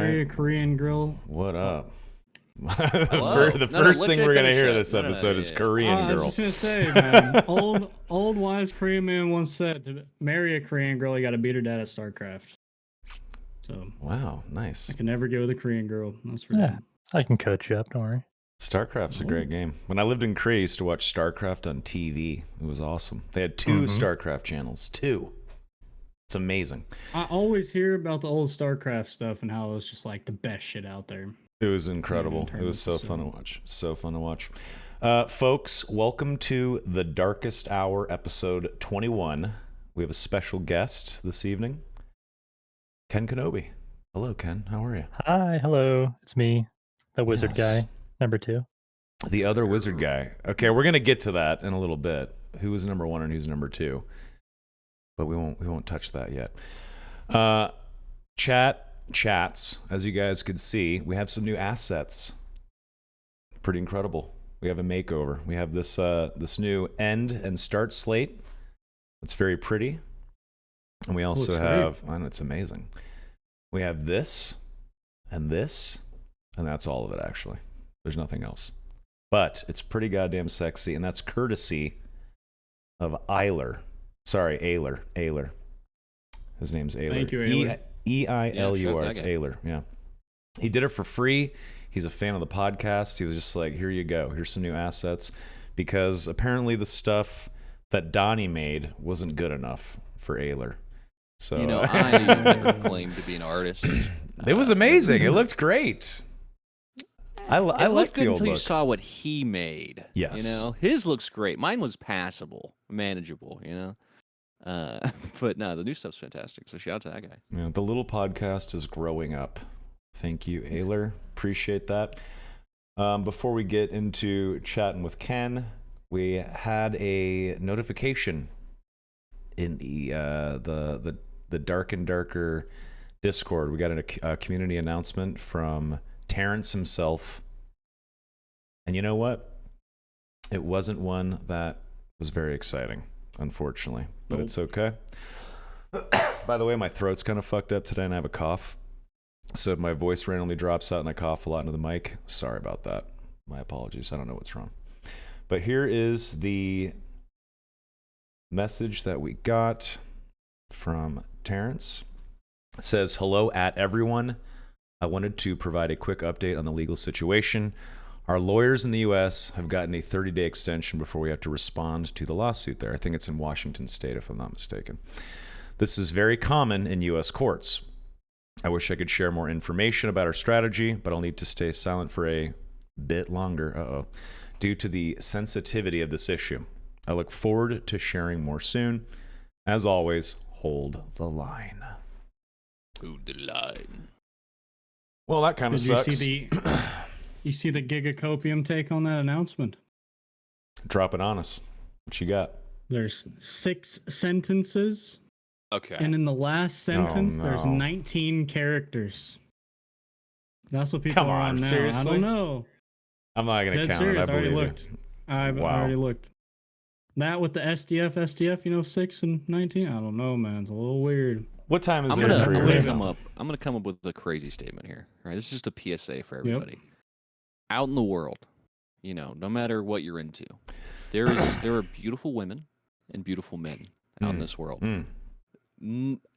marry a Korean girl. What up? Hello? The No, first let thing Jay we're gonna finish hear up. this No, no, episode is yeah. Korean I girl. was just gonna say, man, old wise Korean man once said, to marry a Korean girl, you got to beat her dad at StarCraft. So Wow, nice. I can never get with a Korean girl. That's for Yeah. damn. I can coach you up, don't worry. StarCraft's a great game. When I lived in Korea, I used to watch StarCraft on TV. It was awesome. They had 2 StarCraft channels. 2. It's amazing. I always hear about the old StarCraft stuff and how it was just like the best shit out there. It was incredible. It was so fun to watch. So fun to watch. Folks, welcome to the Darkest Hour, episode 21. We have a special guest this evening, KenKnobi. Hello, Ken. How are you? Hi, hello. It's me, the wizard Yes. guy, number 2. The other wizard guy. Okay, we're gonna get to that in a little bit. Who is number 1 and who's number 2? But we won't touch that yet. Chats, as you guys could see, we have some new assets. Pretty incredible. We have a makeover. We have this this new end and start slate. It's very pretty. And we also Looks have, I know, it's amazing. We have this, and that's all of it actually. There's nothing else. But it's pretty goddamn sexy, and that's courtesy of Eiler. Sorry, Ayler. His name's Ayler. Thank you, Ayler. E-I-L-U-R. Yeah, It's sure, Ayler. Yeah. He did it for free. He's a fan of the podcast. He was just like, here you go. Here's some new assets. Because apparently the stuff that Donnie made wasn't good enough for Ayler. So You know, I never claimed to be an artist. it was amazing. It looked great. I It like looked the good old until you look. saw what he made. Yes. You know, his looks great. Mine was passable, manageable, you know? But no, the new stuff's fantastic. So shout out to that guy. Yeah, the little podcast is growing up. Thank you, Ayler. Appreciate that. Before we get into chatting with Ken, we had a notification in the Dark and Darker Discord. We got a community announcement from Terrence himself. And you know what? It wasn't one that was very exciting, unfortunately. But it's okay. By the way, my throat's kind of fucked up today and I have a cough. So if my voice randomly drops out and I cough a lot into the mic, sorry about that. My apologies. I don't know what's wrong. But here is the message that we got from Terrence. It says, hello at everyone. I wanted to provide a quick update on the legal situation. Our lawyers in the U.S. have gotten a 30-day extension before we have to respond to the lawsuit there. I think it's in Washington State, if I'm not mistaken. This is very common in U.S. courts. I wish I could share more information about our strategy, but I'll need to stay silent for a bit longer, due to the sensitivity of this issue. I look forward to sharing more soon. As always, hold the line. Hold the line. Well, that kind of Did you sucks. You see the gigacopium take on that announcement? Drop it on us. What you got? There's 6 sentences, Okay. and in the last sentence, there's no. 19 characters. That's what people Come are on, on now. I seriously? don't know. I'm not going to Dead count it. serious. I I already believe looked. you. I've Wow. already looked. That with the SDF, 6 and 19. I don't know, man. It's a little weird. What time is I'm there gonna, in Korea I'm gonna right come now? up. I'm gonna come up with a crazy statement here. All right, this is just a PSA for everybody. Out in the world, you know, no matter what you're into, there are beautiful women and beautiful men out in this world.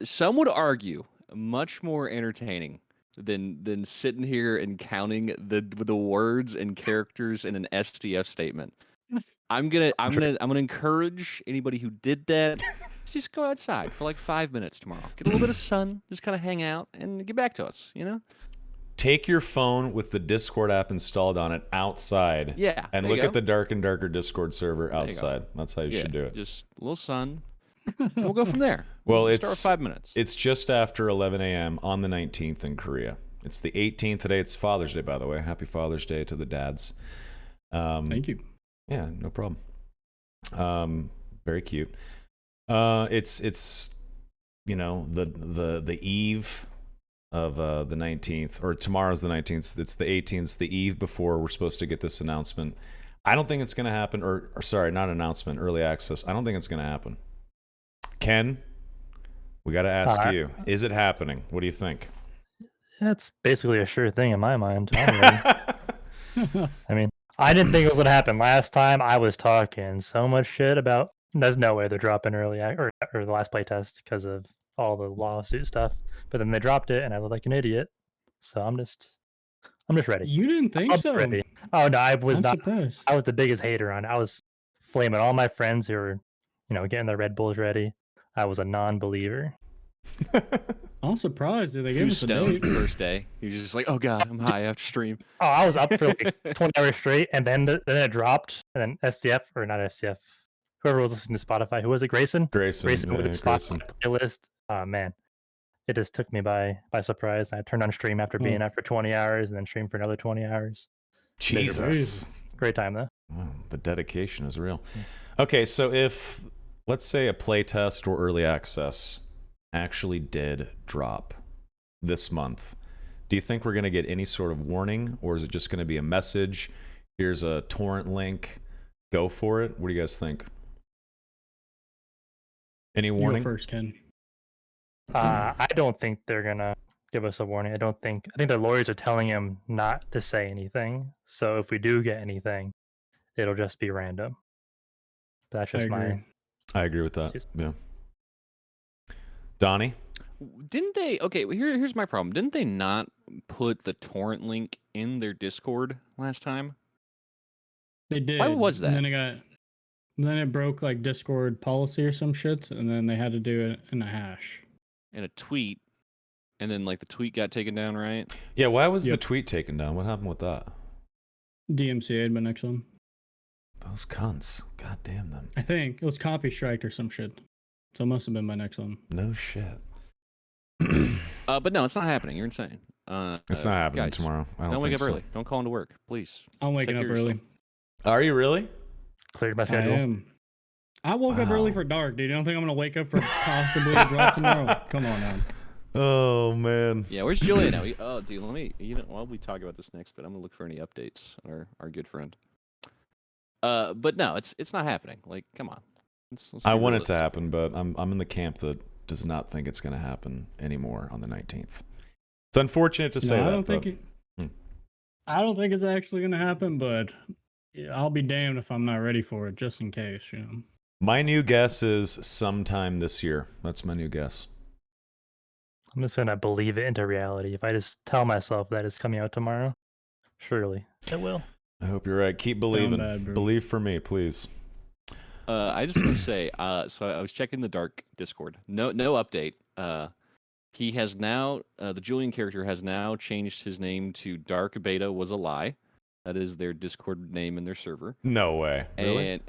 Some would argue much more entertaining than sitting here and counting the words and characters in an SDF statement. I'm gonna encourage anybody who did that. Just go outside for like 5 minutes tomorrow. Get a little bit of sun. Just kind of hang out and get back to us. You know. Take your phone with the Discord app installed on it outside. Yeah. And there you look go. at the Dark and Darker Discord server you go. outside. That's how you should do it. Just a little sun. And we'll go from there. Well, We'll it's start with 5 minutes. It's just after 11 a.m. on the 19th in Korea. It's the 18th today. It's Father's Day, by the way. Happy Father's Day to the dads. Thank you. Yeah, no problem. Very cute. It's you know the eve of the 19th, or tomorrow's the 19th. It's the 18th, the eve before we're supposed to get this announcement. I don't think it's going to happen, or sorry, not announcement, early access. I don't think it's going to happen. Ken, we got to ask you, is it happening? What do you think? That's basically a sure thing in my mind. I'm ready. I mean, I didn't think it was gonna happen last time. I was talking so much shit about. There's no way they're dropping or the last playtest because of all the lawsuit stuff. But then they dropped it, and I look like an idiot. So I'm just ready. You didn't think I'm so? ready. Oh no, I was I'm not. surprised. I was the biggest hater on it. I was flaming all my friends who were, getting their Red Bulls ready. I was a non-believer. I'm surprised that they He gave was us a stoned date. first day. He was just like, "Oh God, I'm high after stream." Oh, I was up for like 20 hours straight, and then it dropped, and then SDF or not SDF, whoever was listening to Spotify, who was it? Grayson. Grayson, with yeah, the Grayson. Spotify playlist. Oh man, it just took me by surprise. I turned on stream after being up for 20 hours, and then streamed for another 20 hours. Jesus. Great time though. Wow, the dedication is real. Okay, so if, let's say, a playtest or early access actually did drop this month, do you think we're going to get any sort of warning, or is it just going to be a message? Here's a torrent link. Go for it. What do you guys think? Any You go warning? first, Ken. I don't think they're gonna give us a warning. I think their lawyers are telling him not to say anything. So if we do get anything, it'll just be random. That's just my. I agree with that. Yeah. Donnie? Didn't they? Okay, here's my problem. Didn't they not put the torrent link in their Discord last time? They did. Why was that? And then it broke like Discord policy or some shit, and then they had to do it in a hash. In a tweet, and then like the tweet got taken down, right? Yeah, why was the Yep. tweet taken down? What happened with that? DMCA'd my next one. Those cunts. God damn them. I think it was copy striked or some shit. So it must have been my next one. No shit. But no, it's not happening. You're insane. It's not happening guys, tomorrow. I don't Don't wake think up so. early. Don't call into work, please. I'm waking Take up care of early. yourself. Are you really? Cleared my I schedule. am. I woke up early Wow. for dark, dude. You don't think I'm gonna wake up for possibly a drop tomorrow? Come on now. Oh man. Yeah, where's Julia now? Oh, dude, let me. While we talk about this next, but I'm gonna look for any updates on our good friend. But no, it's not happening. Like, come on. Let's I be want it to realistic. happen, but I'm in the camp that does not think it's going to happen anymore on the 19th. It's unfortunate to say No, that. I don't think but- I don't think it's actually gonna happen, but I'll be damned if I'm not ready for it, just in case, you know. My new guess is sometime this year. That's my new guess. I'm just gonna believe it into reality. If I just tell myself that it's coming out tomorrow, surely it will. I hope you're right. Keep believing. bad, bro. Believe for me, please. I just want to say, so I was checking the Dark Discord. No update. He has now, the Julian character has now changed his name to Dark Beta Was a Lie. That is their Discord name in their server. No way. Really? And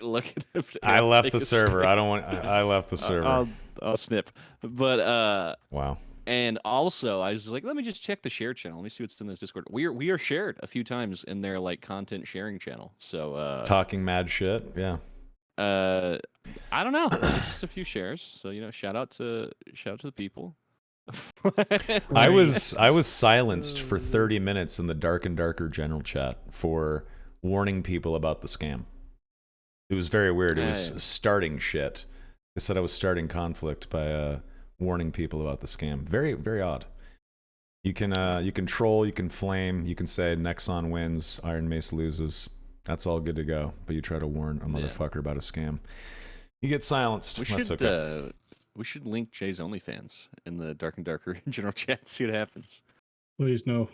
look at it. I left the server. I don't want. I left the server. I'll snip. But Wow. and also I was like, let me just check the share channel. Let me see what's in this Discord. We are shared a few times in their like content sharing channel. So Talking mad shit. Yeah. I don't know. It's just a few shares. So shout out to the people. I was silenced for 30 minutes in the Dark and Darker general chat for warning people about the scam. It was very weird. It was Yeah. starting shit. They said I was starting conflict by warning people about the scam. Very, very odd. You can troll, you can flame, you can say Nexon wins, Iron Mace loses. That's all good to go. But you try to warn a motherfucker about a scam, you get silenced. That's okay. We should link Jay's OnlyFans in the Dark and Darker general chat. See what happens. Please no.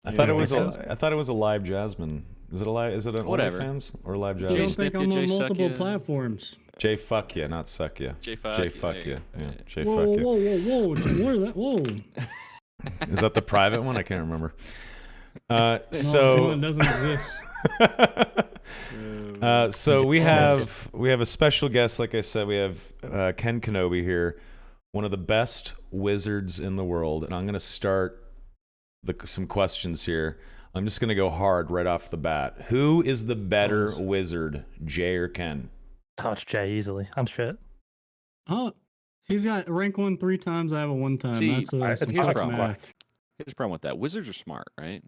I thought it Yeah, was makes I thought it was a live Jasmine. Is it a live? Is it an Whatever. OnlyFans or a live I Jay don't Jasmine? think sniff I'm ya, Jay on suck multiple ya. platforms. Jay fuck ya, not suck ya. Jay fuck. Jay fuck ya. there you Yeah. go. Jay Whoa, fuck ya. whoa, whoa, whoa, whoa. Is that the private one? I can't remember. No, So it doesn't exist. So we have a special guest. Like I said, we have KenKnobi here, one of the best wizards in the world, and I'm going to start some questions here. I'm just going to go hard right off the bat. Who is the better wizard, Jay or Ken? Touch Jay easily. I'm shit. Oh, he's got rank 1 3 times. I have a 1 time. See, That's it's here's the that's problem. math. Here's the problem with that. Wizards are smart, right?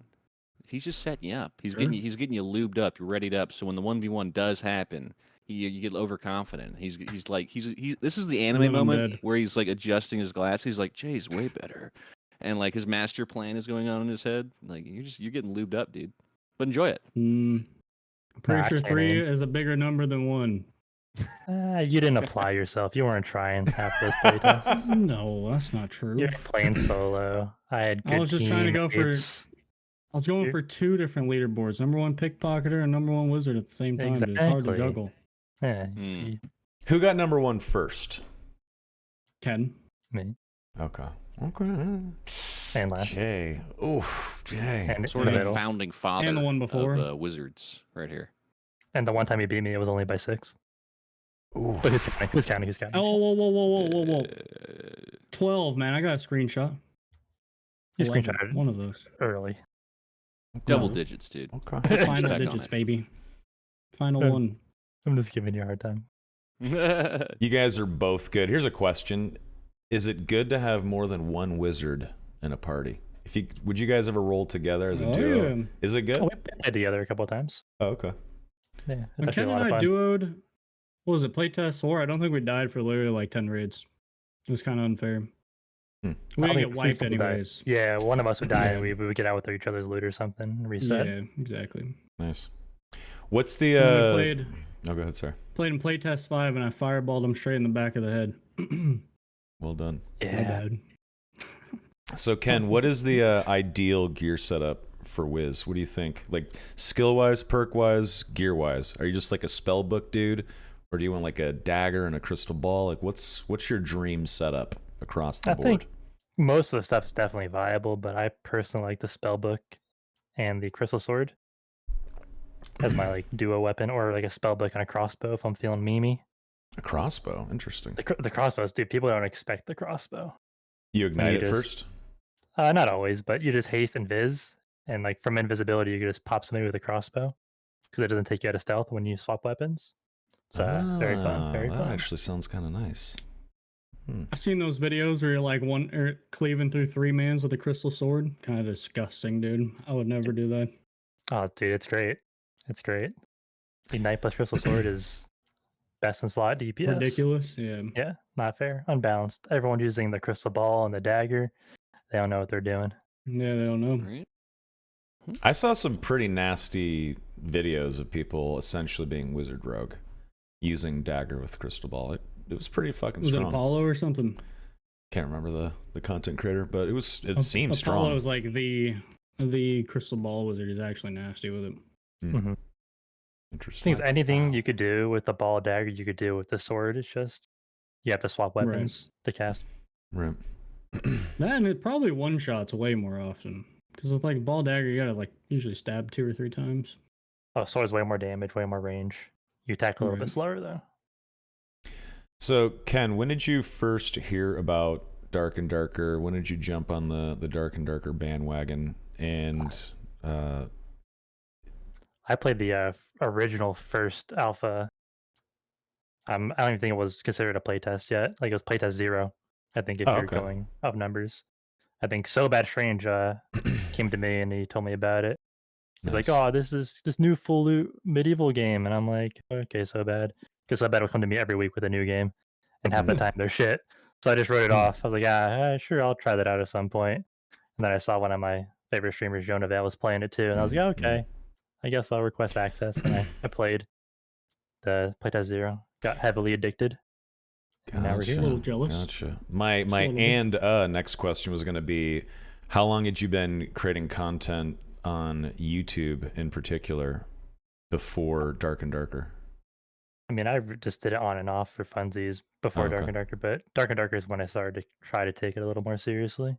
He's just setting you up. He's getting you lubed up. You're readied up. So when the 1v1 does happen, you get overconfident. He's this is the anime Living moment dead. where he's like adjusting his glass. He's like, Jay's way better. and like his master plan is going on in his head. Like you're getting lubed up, dude. But enjoy it. I'm pretty Nah, I sure can't 3 aim. is a bigger number than 1. You didn't apply yourself. You weren't trying half those playtests. No, that's not true. You're playing solo. I had good I was just trying to go for. teammates. I was going for 2 different leaderboards. Number 1 pickpocketer and number 1 wizard at the same time. Dude. It's hard to Exactly. juggle. Yeah, Mm. Who got number 1 first? Ken. me Okay. and last. Okay. Oof. Jay. And Sort in of the the middle. founding father And the one before. of Wizards, right here. And the one time he beat me, it was only by 6. Oof. But who's counting? Who's counting? Who's counting? Oh, whoa. 12, man. I got a screenshot. You 11, screenshotted one of those. early. Double No. digits, dude. Okay. The final Respect on digits, it. baby. Final Yeah. one. I'm just giving you a hard time. You guys are both good. Here's a question: is it good to have more than one wizard in a party? Would you guys ever roll together as a Oh, duo? yeah. Is it good? Oh, we played together a couple of times. Oh, okay. Yeah, it's When actually Ken a lot and of I fun. duoed, what was it, playtest 4? I don't think we died for literally like 10 raids. It was kind of unfair. Hmm. We I didn't think get we wiped full died. anyways. Yeah, one of us would die and Yeah. we would get out with each other's loot or something and reset. Yeah, exactly. Nice. What's the? And then we played Oh, go ahead. Sorry. in playtest 5 and I fireballed him straight in the back of the head. Well done. My Yeah. bad. So Ken, what is the ideal gear setup for Wiz? What do you think? Like skill wise, perk wise, gear wise? Are you just like a spell book dude, or do you want like a dagger and a crystal ball? Like what's your dream setup across the I board? think most of the stuff is definitely viable, but I personally like the spellbook and the crystal sword as my like duo weapon, or like a spellbook and a crossbow if I'm feeling memey. A crossbow, interesting. The crossbows, dude, people don't expect the crossbow. You ignite you it just- first. Not always, but you just haste and viz, and like from invisibility, you can just pop somebody with a crossbow because it doesn't take you out of stealth when you swap weapons. It's very fun, very that fun. actually sounds kind of nice. I've seen those videos where you're like cleaving through 3 mans with a crystal sword. Kind of disgusting, dude. I would never do that. Oh, dude, it's great. It's great. Ignite plus crystal sword is best in slot DPS. Ridiculous. Yeah. Yeah, not fair. Unbalanced. Everyone's using the crystal ball and the dagger. They don't know what they're doing. Yeah, they don't know. Right? I saw some pretty nasty videos of people essentially being wizard rogue, using dagger with crystal ball. It was pretty fucking Was it strong. Apollo or something? Can't remember the content creator, but it seemed Apollo strong. was like the crystal ball wizard is actually nasty with it. I Interesting. think it's anything you could do with the ball dagger, you could do with the sword. It's just you have to swap Right. weapons to cast. Right. That and it probably one shots way more often. Because with like ball dagger, you gotta like usually stab 2 or 3 times. Oh, sword's way more damage, way more range. You attack a little bit Right. slower though. So Ken, when did you first hear about Dark and Darker? When did you jump on the Dark and Darker bandwagon? And I played the original first alpha. I don't even think it was considered a playtest yet. Like it was playtest 0. I think if Oh, you're okay. going up numbers. I think So Bad Strange came to me and he told me about it. He's Nice. like, "Oh, this is this new full loot medieval game," and I'm like, "Okay, So Bad," because So Bad will come to me every week with a new game, and half the time they're shit. So I just wrote it off. I was like, sure, I'll try that out at some point. And then I saw one of my favorite streamers, Jonah Vale, was playing it too, and I was like, okay, I guess I'll request access. And I played the playtest 0, got heavily addicted. And now we're here. A little jealous. Gotcha. My Just a little bit. next question was going to be, how long had you been creating content on YouTube in particular before Dark and Darker? I mean, I just did it on and off for funsies before Dark Okay. and Darker, but Dark and Darker is when I started to try to take it a little more seriously.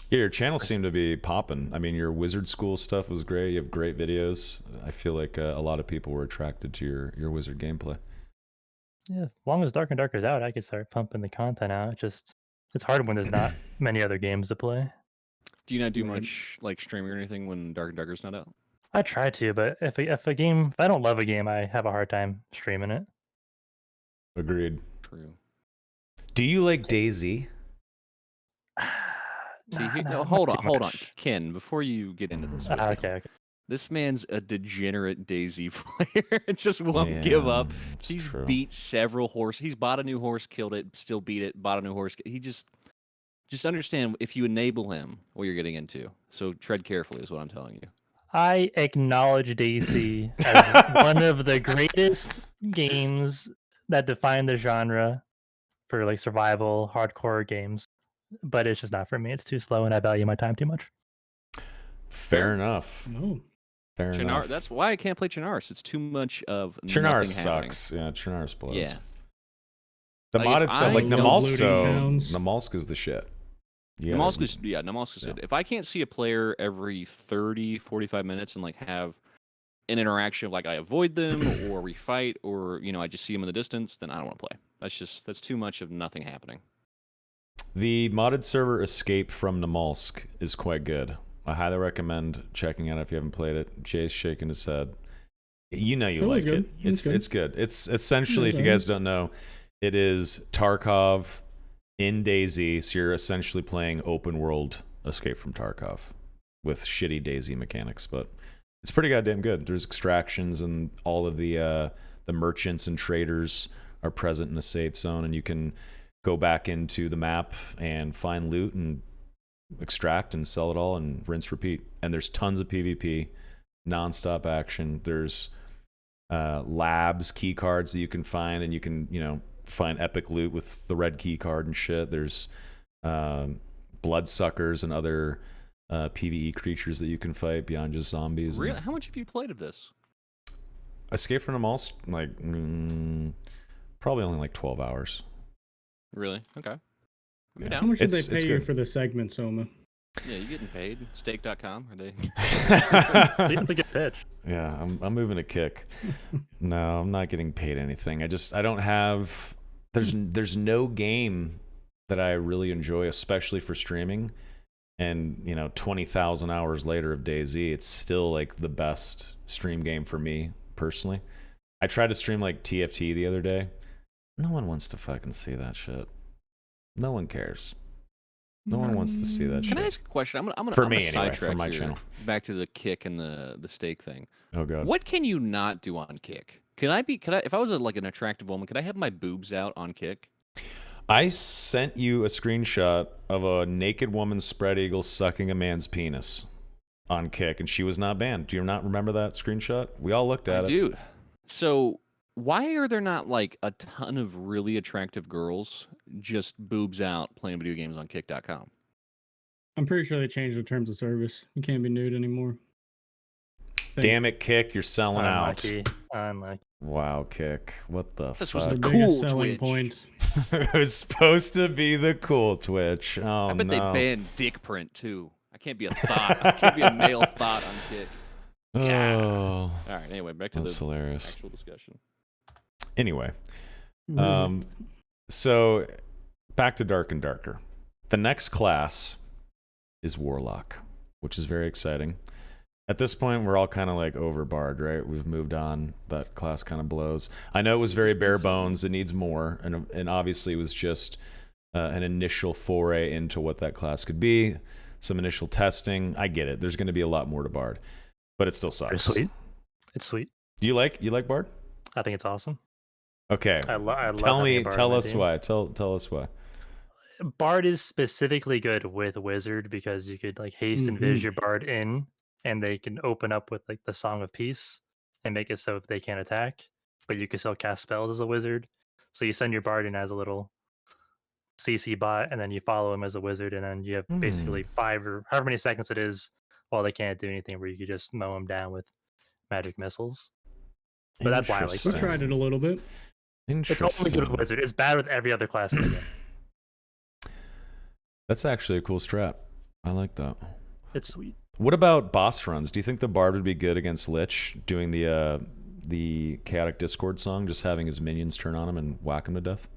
Yeah, your channel seemed to be popping. I mean, your wizard school stuff was great. You have great videos. I feel like a lot of people were attracted to your wizard gameplay. Yeah, as long as Dark and Darker is out, I could start pumping the content out. It's hard when there's not many other games to play. Do you not do Right. much like streaming or anything when Dark and Darker's not out? I try to, but if I don't love a game, I have a hard time streaming it. Agreed. True. Do you like Daisy? See, Nah, here, nah, no, not hold too on, much. Ken. Before you get into this, with him, Okay. this man's a degenerate Daisy player. Just won't give up. It's He's true. beat several horses. He's bought a new horse, killed it, still beat it. Bought a new horse. He just Just understand if you enable him, what you're getting into. So tread carefully is what I'm telling you. I acknowledge DC as one of the greatest games that define the genre for like survival hardcore games, but it's just not for me. It's too slow, and I value my time too much. Fair enough. No. Fair enough. That's why I can't play Chernarus. It's too much of Chernarus nothing sucks. Yeah, Chernarus blows. Yeah. The Like, modded if stuff, I like don't- Namalsk, towns. Namalsk is the shit. Namalsk is good. Yeah. If I can't see a player every 30, 45 minutes and like have an interaction of like I avoid them or we fight or I just see them in the distance, then I don't want to play. That's too much of nothing happening. The modded server Escape from Namalsk is quite good. I highly recommend checking it out if you haven't played it. Jay's shaking his head. You know you It was like it. good. It was good. It's good. It's essentially, It if was you guys don't know, it is Tarkov in DayZ. So you're essentially playing open world Escape from Tarkov with shitty DayZ mechanics, but it's pretty goddamn good. There's extractions and all of the merchants and traders are present in a safe zone, and you can go back into the map and find loot and extract and sell it all and rinse repeat. And there's tons of PvP, non-stop action. There's labs, key cards that you can find, and you can find epic loot with the red key card and shit. There's bloodsuckers and other PvE creatures that you can fight beyond just zombies. Really? How much have you played of this? Escape from Namalsk, like probably only like 12 hours. Really? Okay. Yeah. How much did It's they pay you good. for the segment, Soma? Yeah, you getting paid? Stake.com? Are they? It's a good pitch. Yeah, I'm moving to Kick. No, I'm not getting paid anything. I don't have. There's no game that I really enjoy, especially for streaming. And 20,000 hours later of DayZ, it's still like the best stream game for me personally. I tried to stream like TFT the other day. No one wants to fucking see that shit. No one cares. No one wants to see that shit. Can I ask a question? I'm gonna For I'm me, gonna anyway, sidetrack for my here, channel. back to the Kick and the steak thing. Oh god. What can you not do on Kick? Could I if I was like an attractive woman, could I have my boobs out on Kick? I sent you a screenshot of a naked woman spread eagle sucking a man's penis on Kick, and she was not banned. Do you not remember that screenshot? We all looked at it. Dude. So why are there not like a ton of really attractive girls just boobs out playing video games on Kick.com? I'm pretty sure they changed the terms of service. You can't be nude anymore. Damn it, Kick, you're selling out. Unlucky. Wow, Kick. What the This fuck? was The the biggest cool selling Twitch. point. It was supposed to be the cool Twitch. Oh, I bet they no. banned dick print too. I can't be a thought. I can't be a male thought on Kick. Oh, All right. Anyway, back to that's the hilarious. actual discussion. Anyway, so back to Dark and Darker. The next class is Warlock, which is very exciting. At this point, we're all kind of like over Bard, right? We've moved on. That class kind of blows. I know it was very bare bones. It needs more, and obviously it was just an initial foray into what that class could be. Some initial testing. I get it. There's going to be a lot more to Bard, but it still It's sucks. sweet. It's sweet. Do you like Bard? I think it's awesome. Okay. I love Tell having a me. Bard on Tell my us team. why. Tell us why. Bard is specifically good with Wizard because you could like haste and viz your Bard in, and they can open up with like the Song of Peace and make it so they can't attack, but you can still cast spells as a wizard. So you send your Bard in as a little CC bot, and then you follow him as a wizard, and then you have basically 5 or however many seconds it is while they can't do anything, where you could just mow them down with magic missiles. But that's why I like I Bard. tried it a little bit. It's only good with Wizard. It's bad with every other class in the game. That's actually a cool strat. I like that. It's sweet. What about boss runs? Do you think the Bard would be good against Lich, doing the Chaotic Discord song, just having his minions turn on him and whack him to death?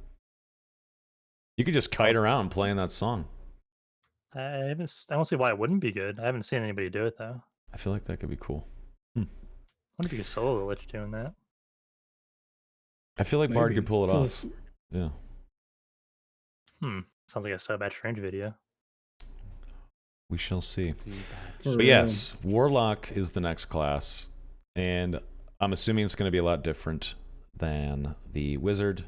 You could just kite around playing that song. I don't see why it wouldn't be good. I haven't seen anybody do it though. I feel like that could be cool. I wonder if you could solo the Lich doing that. I feel like Bard Maybe. could pull it off. Close. Yeah. Sounds like a sub at Strange video. We shall see. For But yes, Warlock is the next class, and I'm assuming it's going to be a lot different than the Wizard.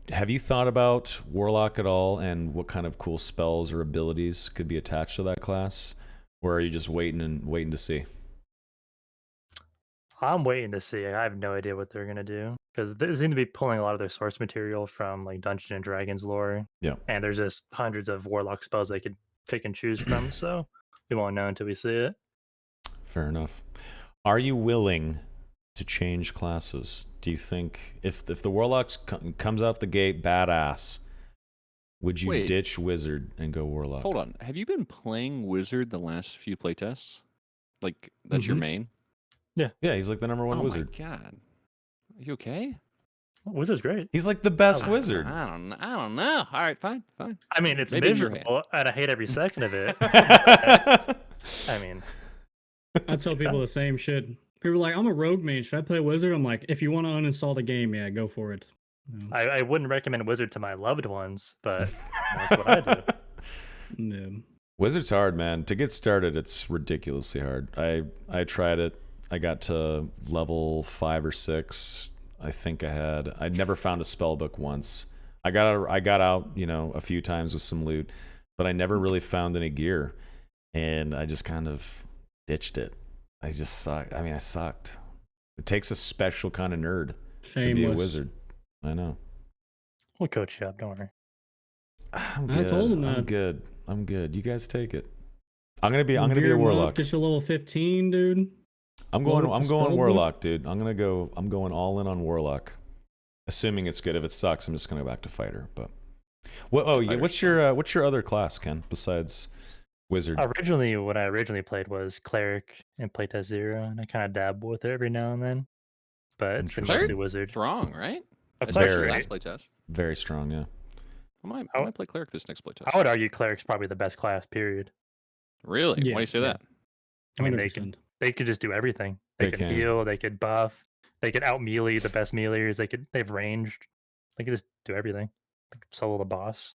have you thought about Warlock at all, and what kind of cool spells or abilities could be attached to that class, or are you just waiting to see? I'm waiting to see. I have no idea what they're gonna do because they seem to be pulling a lot of their source material from like Dungeons and Dragons lore. Yeah. And there's just hundreds of Warlock spells they could pick and choose from. So we won't know until we see it. Fair enough. Are you willing to change classes? Do you think if the Warlock comes out the gate badass, would you Wait. ditch Wizard and go Warlock? Hold on. Have you been playing Wizard the last few playtests? Like, that's your main? Yeah, he's like the number one Oh wizard. my god. Are you okay? Wizard's great. He's like the best wizard. I don't know. All right, fine. I mean, it's Maybe in your miserable, and I hate every second of it. I mean, I tell people the same shit. People are like, I'm a rogue main. Should I play wizard? I'm like, if you want to uninstall the game, yeah, go for it. You know? I wouldn't recommend Wizard to my loved ones, but that's what I do. Yeah. Wizard's hard, man. To get started, it's ridiculously hard. I tried it. I got to level 5 or 6. I think I'd never found a spell book once. I got out, a few times with some loot, but I never really found any gear, and I just kind of ditched it. I just sucked. I mean, I sucked. It takes a special kind of nerd to be a wizard. I know. We'll coach you up. Don't worry. I'm good. I told him that. I'm good. You guys take it. I'm gonna be a Gear 'em up, warlock. Get your level 15, dude. I'm going warlock, dude. I'm going all in on warlock. Assuming it's good. If it sucks, I'm just gonna go back to fighter. But what's your other class, Ken, besides wizard? Originally, what I originally played was cleric in playtest 0, and I kind of dabble with it every now and then. But it's been mostly wizard. Strong, right? A Especially cleric, last playtest. Very strong, yeah. I might play cleric this next playtest. I would argue cleric's probably the best class. Period. Really? Yeah, Why do you say that? I mean, 100%. they could just do everything. They can heal. They could buff. They could out melee the best meleers. They've ranged. They could just do everything. They could solo the boss.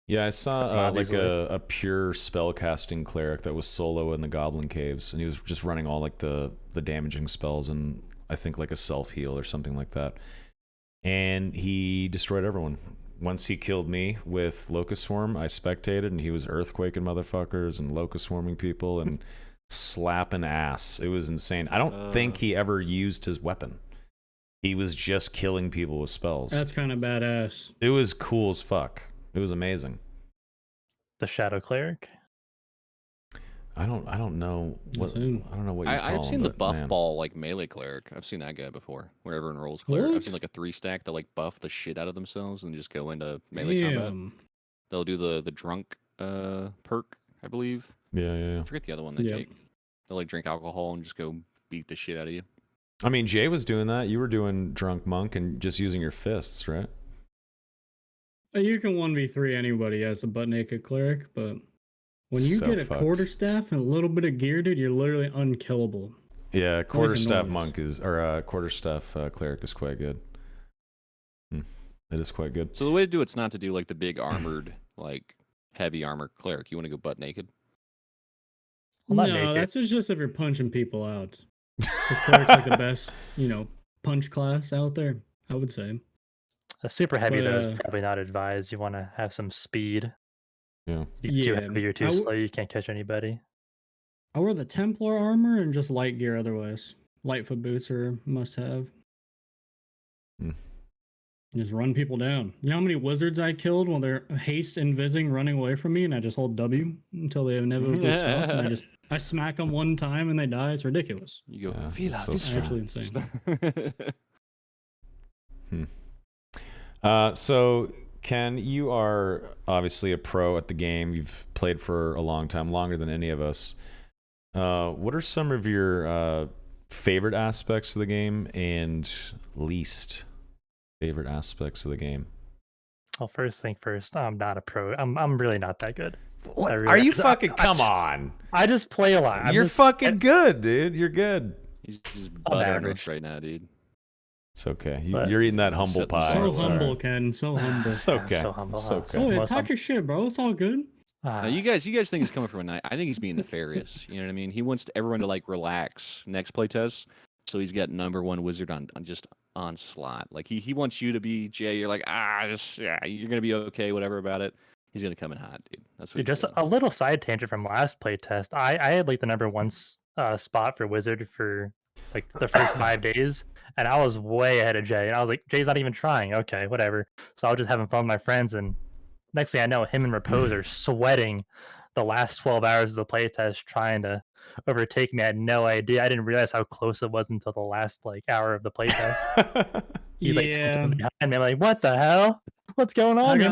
Yeah, I saw like easily. a pure spellcasting cleric that was solo in the Goblin Caves, and he was just running all like the damaging spells and I think like a self heal or something like that. And he destroyed everyone. Once he killed me with Locust Swarm, I spectated, and he was earthquaking motherfuckers and Locust Swarming people and slapping ass. It was insane. I don't think he ever used his weapon. He was just killing people with spells. That's kind of badass. It was cool as fuck. It was amazing. The shadow cleric. I don't know what Assume. I don't know what you call I've him, seen the but, buff man. ball like melee cleric. I've seen that guy before. Where everyone rolls cleric. What? I've seen like a 3-stack that like buff the shit out of themselves and just go into melee combat. Damn. They'll do the drunk perk, I believe. Yeah. I forget the other one they Yep. take. They'll like drink alcohol and just go beat the shit out of you. I mean, Jay was doing that. You were doing drunk monk and just using your fists, right? You can 1v3 anybody as a butt naked cleric, but when you So get a fucked. quarterstaff and a little bit of gear, dude, you're literally unkillable. Yeah, quarterstaff noise. monk is, or quarterstaff cleric is quite good. It is quite good. So the way to do it's not to do like the big armored, like heavy armor cleric. You want to go butt naked? I'm not No, naked. that's just if you're punching people out. Because cleric's like the best, punch class out there, I would say. A super heavy But, though is probably not advised. You want to have some speed. Yeah. If you're too Yeah, heavy, you're too slow. You can't catch anybody. I wear the Templar armor and just light gear otherwise. Lightfoot boots are must have. Hmm. Just run people down. You know how many wizards I killed while they're haste invising running away from me, and I just hold W until they inevitably stop, and I smack them one time and they die. It's ridiculous. You go, Yeah, "Fila, it's so It's fila." actually insane. So, Ken, you are obviously a pro at the game. You've played for a long time, longer than any of us. What are some of your favorite aspects of the game and least favorite aspects of the game? Well, first thing first, I'm not a pro. I'm really not that good. What? I really- Are you I- fucking? I- Come on! I just play a lot. You're fucking good, dude. You're good. He's just I'm buttering average. us right now, dude. It's okay. But- You're eating that humble So pie. So It's all humble, right. Ken. So humble. It's okay. So humble. It's huh? okay. Oh, yeah, Most talk your shit, bro. It's all good. Now, you guys think he's coming from a night. I think he's being nefarious. You know what I mean? He wants everyone to like relax next playtest, so he's got #1 wizard on just onslaught. Like he wants you to be Jay. You're like, you're gonna be okay, whatever about it. He's gonna come in hot, dude. That's what Dude, he's just doing. a little side tangent from last playtest. I had like the number one spot for Wizard for like the first 5 days, and I was way ahead of Jay. And I was like, Jay's not even trying. Okay, whatever. So I was just having fun with my friends, and next thing I know, him and Repose are sweating the last 12 hours of the playtest trying to overtake me. I had no idea. I didn't realize how close it was until the last like hour of the playtest. He's like 10 kills behind me. I'm like, what the hell? What's going on? I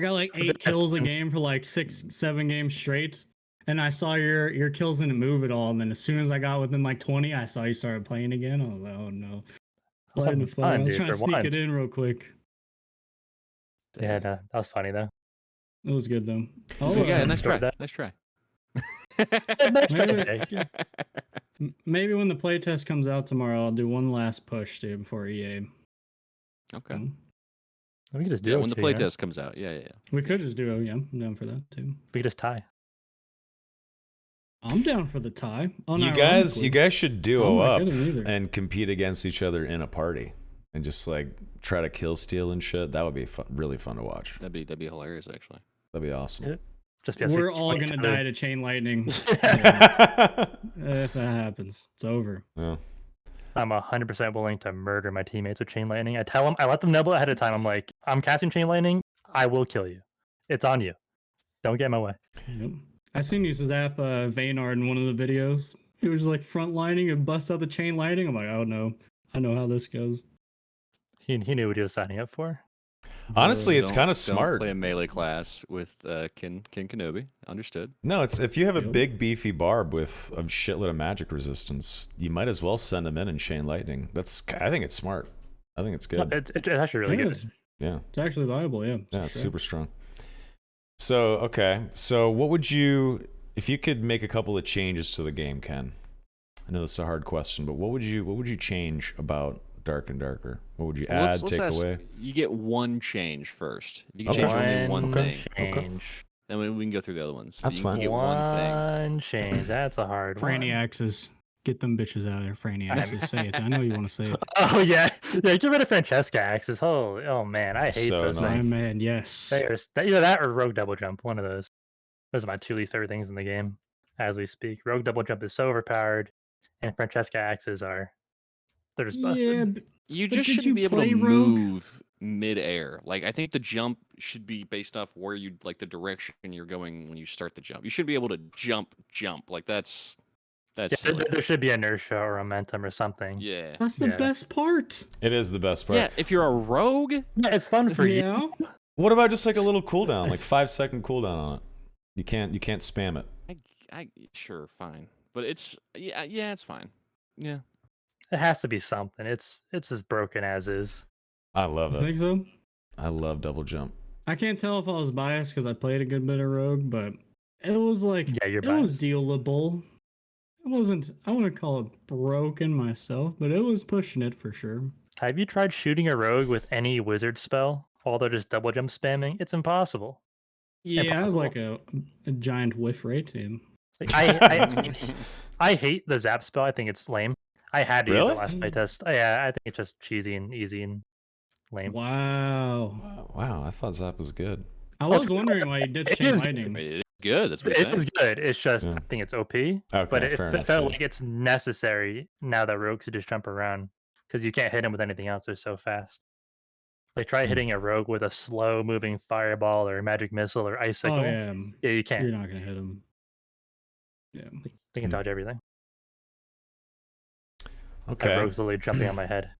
got like 8 kills a game for like 6-7 games straight, and I saw your kills didn't move at all. And then as soon as I got within like 20, I saw you started playing again. I was like, oh no. I was trying to sneak it in real quick. Yeah, no, that was funny though. It was good though. Yeah, nice try. Nice try. Maybe when the playtest comes out tomorrow, I'll do one last push, dude, before EA. Okay. We could just do it when the playtest comes out. Yeah. We could just do it. Yeah, I'm down for that too. We could just tie. I'm down for the tie. You guys should duo up and compete against each other in a party and just like try to kill steal and shit. That would be really fun to watch. That'd be hilarious, actually. That'd be awesome. Yeah. We're all gonna die to chain lightning. If that happens, it's over. Yeah. I'm 100% willing to murder my teammates with chain lightning. I let them know ahead of time. I'm like, I'm casting chain lightning. I will kill you. It's on you. Don't get in my way. Yep. I seen you zap Vaynard in one of the videos. He was just like front lining and bust out the chain lightning. I'm like, oh no, I know how this goes. He knew what he was signing up for. Honestly, it's kind of smart. Don't play a melee class with KenKnobi. Understood. No, it's if you have a big beefy barb with a shitload of magic resistance, you might as well send them in chain lightning. I think it's smart. I think it's good. No, it's actually really good. Yeah. It's actually viable, yeah. Yeah, it's super strong. So, okay. So what would you, if you could make a couple of changes to the game, Ken? I know this is a hard question, but what would you change about Dark and Darker? What would you add, take away? You get one change first. You can change only one thing. Then we can go through the other ones. That's fine. One change. That's a hard one. Franny axes. Get them bitches out of there, Franny axes. Say it. I know you want to say it. Oh yeah, get rid of Francesca axes. Oh man, I hate those things. Oh man, yes. Either that or rogue double jump. One of those. Those are my 2 least favorite things in the game as we speak. Rogue double jump is so overpowered, and Francesca axes they're just busted. You just shouldn't be able to move mid-air. Like, I think the jump should be based off where you like the direction you're going when you start the jump. You should be able to jump. Like that's silly. There should be inertia or momentum or something. Yeah, that's the best part. It is the best part. Yeah, if you're a rogue, it's fun for you. What about just like a little cooldown, like 5-second cooldown on it? You can't spam it. I sure, fine, but it's it's fine. Yeah. It has to be something. It's as broken as is. I love it. I think so. I love double jump. I can't tell if I was biased because I played a good bit of Rogue, but it was like you're biased. It was dealable. It wasn't. I wouldn't call it broken myself, but it was pushing it for sure. Have you tried shooting a rogue with any wizard spell while they're just double jump spamming? It's impossible. Yeah, I have like a giant whiff rate. Like, I hate the zap spell. I think it's lame. I had to use it last playtest. Yeah, I think it's just cheesy and easy and lame. Wow. I thought Zap was good. I was wondering why you did chain lightning. It is good. That's what it is good. It's just I think it's OP. Okay, but it felt like it's necessary now that rogues just jump around because you can't hit them with anything else. They're so fast. Like try hitting a rogue with a slow moving fireball or magic missile or icicle. Oh, yeah. Yeah, you can't. You're not gonna hit them. Yeah. They can dodge everything. Okay. That rogue's literally jumping on my head.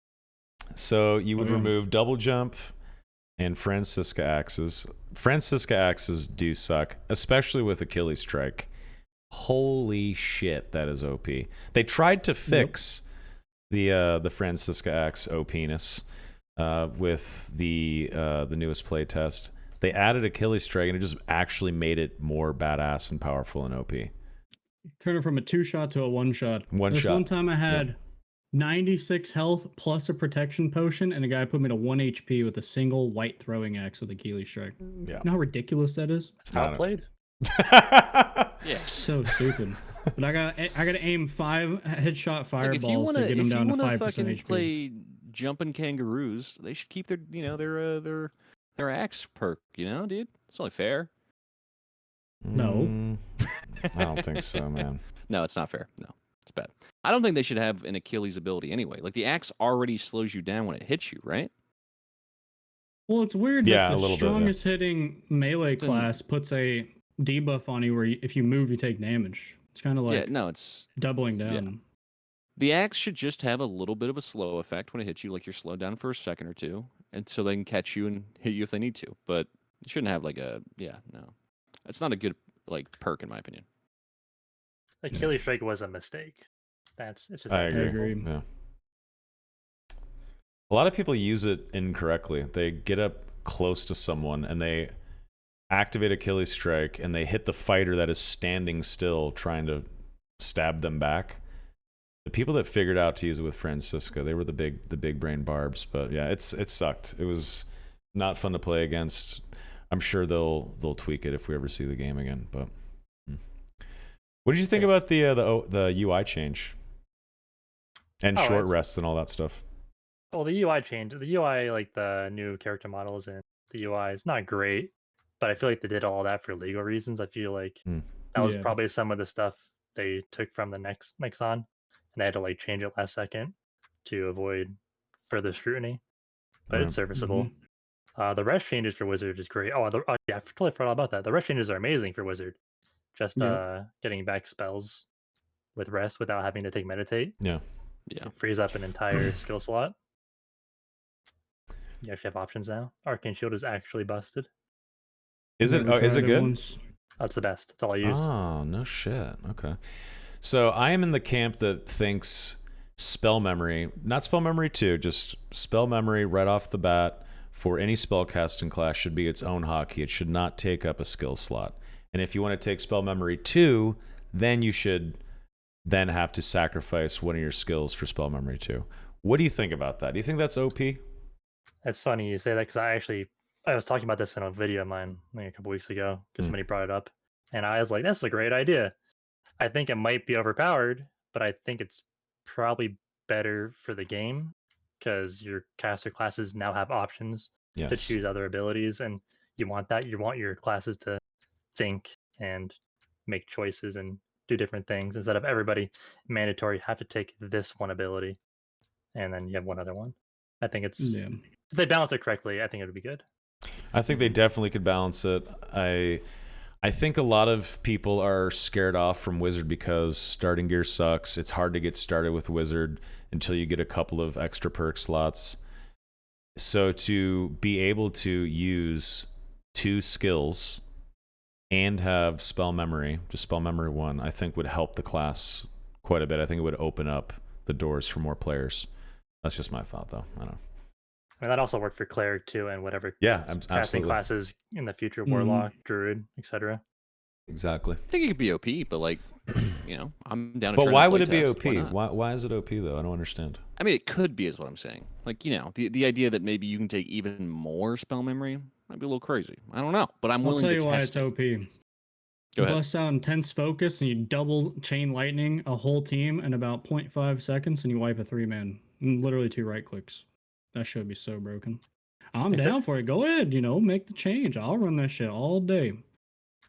So you would remove double jump and Francisca axes. Francisca axes do suck, especially with Achilles strike. Holy shit, that is OP. They tried to fix the Francisca axe OP-ness with the newest playtest. They added Achilles strike and it just actually made it more badass and powerful and OP. Turn it from a 2-shot to a 1-shot. One time I had 96 health plus a protection potion, and a guy put me to 1 HP with a single white throwing axe with Achilles strike. Yeah. You know how ridiculous that is? Outplayed. Yeah. So stupid. But I gotta aim 5 headshot Like, fireballs to get them down to 5% fucking HP. play jumping kangaroos, they should keep their their axe perk. Dude, it's only fair. No. I don't think so, man. No, it's not fair. No, it's bad. I don't think they should have an Achilles ability anyway. Like the axe already slows you down when it hits you, right? Well, it's weird Yeah, that a the little bit, yeah. strongest hitting melee Then- class puts a debuff on you where if you move, you take damage. It's kind of like Yeah, no, it's doubling down. the axe should just have a little bit of a slow effect when it hits you, like you're slowed down for a second or two, and so they can catch you and hit you if they need to. But it shouldn't have like no, it's not a good like perk in my opinion. Achilles strike was a mistake. It's just I that agree. simple. Yeah. A lot of people use it incorrectly. They get up close to someone and they activate Achilles strike and they hit the fighter that is standing still trying to stab them back. The people that figured out to use it with Francisca, they were the big brain barbs. But yeah, it sucked. It was not fun to play against. I'm sure they'll tweak it if we ever see the game again. But what did you think about the UI change and short rests and all that stuff? Well, the UI change. The UI, like the new character models and the UI, is not great. But I feel like they did all that for legal reasons. I feel like that was probably some of the stuff they took from the Nexon, and they had to like change it last second to avoid further scrutiny. But it's serviceable. The rest changes for Wizard is great. Yeah, I totally forgot about that. The rest changes are amazing for Wizard. Just getting back spells with rest without having to take meditate. Yeah. It frees up an entire skill slot. You actually have options now. Arcane Shield is actually busted. Is it? Oh, is it good? That's the best. That's all I use. Oh, no shit. Okay. So I am in the camp that thinks spell memory, not spell memory 2, just spell memory right off the bat for any spellcasting class should be its own hotkey. It should not take up a skill slot. And if you want to take spell memory 2, then you should then have to sacrifice one of your skills for spell memory 2. What do you think about that? Do you think that's OP? It's funny you say that because I was talking about this in a video of mine like a couple weeks ago because somebody brought it up, and I was like, "That's a great idea." I think it might be overpowered, but I think it's probably better for the game because your caster classes now have options to choose other abilities, and you want that. You want your classes to think and make choices and do different things instead of everybody mandatory have to take this one ability, and then you have one other one. I think it's if they balance it correctly, I think it would be good. I think they definitely could balance it. I think a lot of people are scared off from Wizard because starting gear sucks. It's hard to get started with Wizard until you get a couple of extra perk slots. So to be able to use 2 skills and have spell memory, just spell memory 1, I think would help the class quite a bit. I think it would open up the doors for more players. That's just my thought, though. I don't know. I mean, that also worked for Cleric too, and whatever casting absolutely. classes in the future, Warlock, Druid, etc. Exactly. I think it could be OP, but like, I'm down to But try why to would it be playtest. OP? Why is it OP, though? I don't understand. I mean, it could be, is what I'm saying. Like, the idea that maybe you can take even more spell memory might be a little crazy. I don't know, but I'm willing to test I'll tell you why it's OP. Go ahead. Bust out intense focus and you double chain lightning a whole team in about 0.5 seconds and you wipe a 3-man. Literally 2 right clicks. That should be so broken. I'm down for it. Go ahead, make the change. I'll run that shit all day.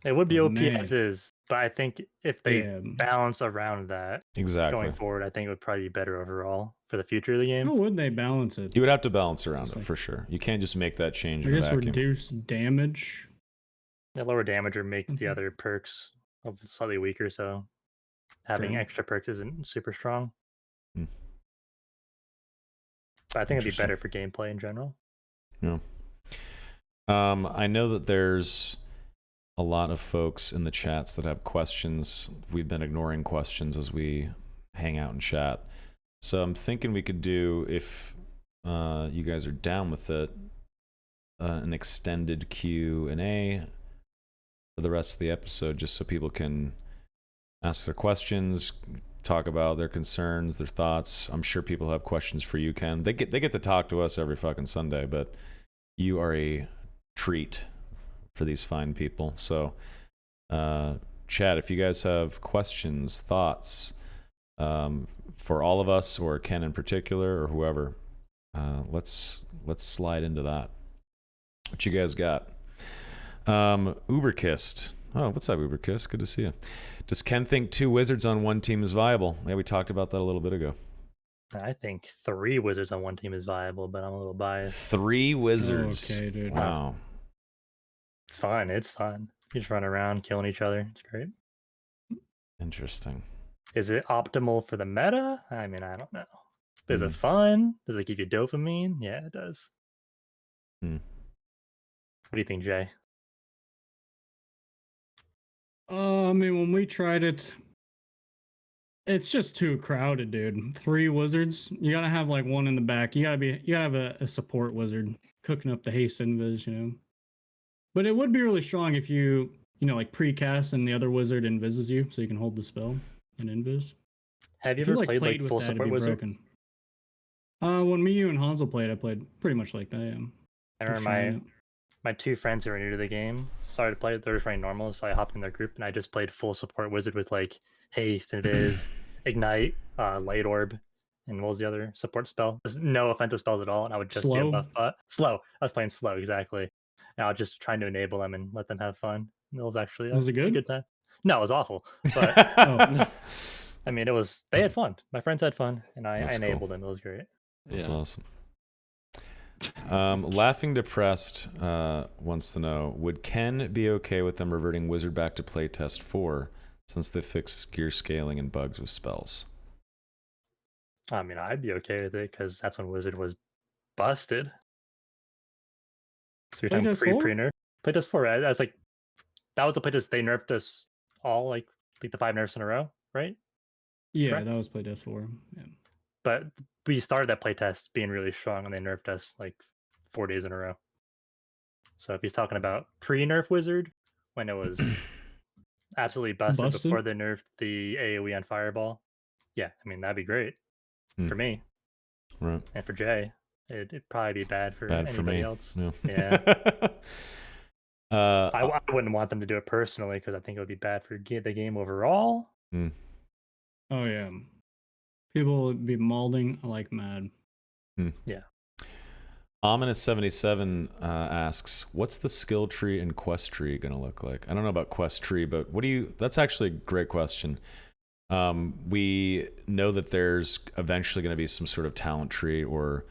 It would be OP as is, but I think if they balance around that going forward, I think it would probably be better overall for the future of the game. How would they balance it? You would have to balance around it for sure. You can't just make that change. I guess reduce damage. Yeah, lower damage or make the other perks slightly weaker, so having extra perks isn't super strong. But I think it'd be better for gameplay in general. Yeah. I know that there's a lot of folks in the chats that have questions. We've been ignoring questions as we hang out and chat. So I'm thinking we could do, if you guys are down with it, an extended Q&A for the rest of the episode, just so people can ask their questions, talk about their concerns, their thoughts. I'm sure people have questions for you, Ken. They get to talk to us every fucking Sunday, but you are a treat for these fine people. So Chat, if you guys have questions, thoughts for all of us or Ken in particular or whoever, let's slide into that. What you guys got? Uberkist. Oh, what's up, Uberkist? Good to see you. Does Ken think 2 wizards on one team is viable? Yeah, we talked about that a little bit ago. I think 3 wizards on one team is viable, but I'm a little biased. 3 wizards. Okay, dude. Wow. It's fun. It's fun. You just run around killing each other. It's great. Interesting. Is it optimal for the meta? I mean, I don't know. Is Hmm. it fun? Does it give you dopamine? Yeah, it does. Hmm. What do you think, Jay? I mean, when we tried it, it's just too crowded, dude. 3 wizards. You gotta have like one in the back. You gotta have a support wizard cooking up the haste invis, you know. But it would be really strong if you like precast and the other wizard invises you, so you can hold the spell and invis. Have you If ever like, played like with full that, it'd support be wizard? broken. When me, you, and Hansel played, I played pretty much like that. Yeah. I Just remember trying it. my 2 friends who were new to the game started to play it. They were playing normal, so I hopped in their group and I just played full support wizard with like haste, invis, ignite, light orb, and what was the other support spell? There's no offensive spells at all, and I would just be a Slow? buff slow. I was playing slow, exactly. And I was just trying to enable them and let them have fun. And it was actually Was it a good? good time. No, it was awful, but Oh. I mean, they had fun. My friends had fun, and I That's cool. enabled them. It was great. That's Yeah. awesome. Laughing Depressed wants to know, would Ken be okay with them reverting Wizard back to playtest 4 since they fixed gear scaling and bugs with spells? I mean, I'd be okay with it because that's when Wizard was busted. So you're talking Playtest 4? pre-nerf. Playtest 4, right? That's like that was the playtest they nerfed us all like the 5 nerfs in a row, right? Yeah, Correct? that was playtest 4. Yeah. But we started that playtest being really strong, and they nerfed us like 4 days in a row. So if he's talking about pre-nerf Wizard, when it was absolutely busted before they nerfed the AoE on Fireball, yeah, I mean that'd be great for me Right. and for Jay. It'd probably be bad for Bad anybody for me. else. Yeah. I wouldn't want them to do it personally because I think it would be bad for the game overall. Oh yeah. People would be malding like mad. Yeah. Ominous77 asks, what's the skill tree and quest tree going to look like? I don't know about quest tree, but that's actually a great question. We know that there's eventually going to be some sort of talent tree, or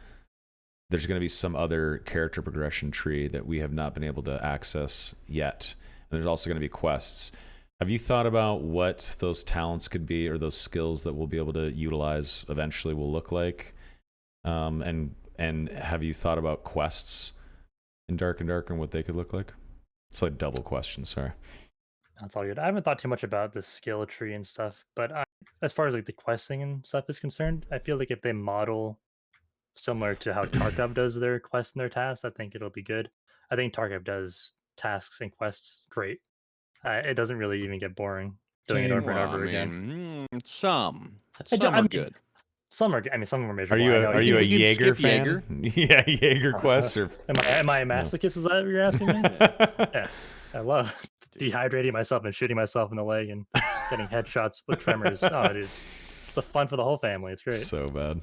there's going to be some other character progression tree that we have not been able to access yet. And there's also going to be quests. Have you thought about what those talents could be, or those skills that we'll be able to utilize eventually will look like? And have you thought about quests in Dark and Darker and what they could look like? It's like double question, sorry. That's all good. I haven't thought too much about the skill tree and stuff, but as far as like the questing and stuff is concerned, I feel like if they model similar to how Tarkov does their quests and their tasks, I think it'll be good. I think Tarkov does tasks and quests great. It doesn't really even get boring doing it over and over again. Some I are mean, good. Some are. I mean, some are miserable. Are you a you can Jaeger skip fan? Jaeger. Yeah, Jaeger quests or Am I a masochist? Is that what you're asking me? Yeah, I love dehydrating myself and shooting myself in the leg and getting headshots with tremors. Oh, dude, it's a fun for the whole family. It's great. So bad.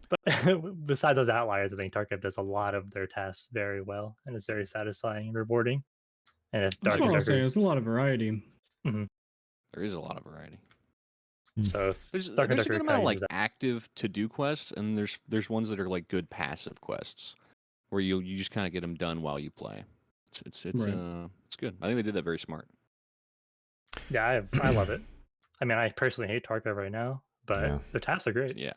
But besides those outliers, I think Tarkov does a lot of their tasks very well, and it's very satisfying and rewarding. And if That's what I'll say. There's a lot of variety. There is a lot of variety. So there's a good amount of like active to do quests, and there's ones that are like good passive quests where you just kind of get them done while you play. It's good. I think they did that very smart. Yeah, I love it. I mean, I personally hate Tarkov right now, but the tasks are great. Yeah.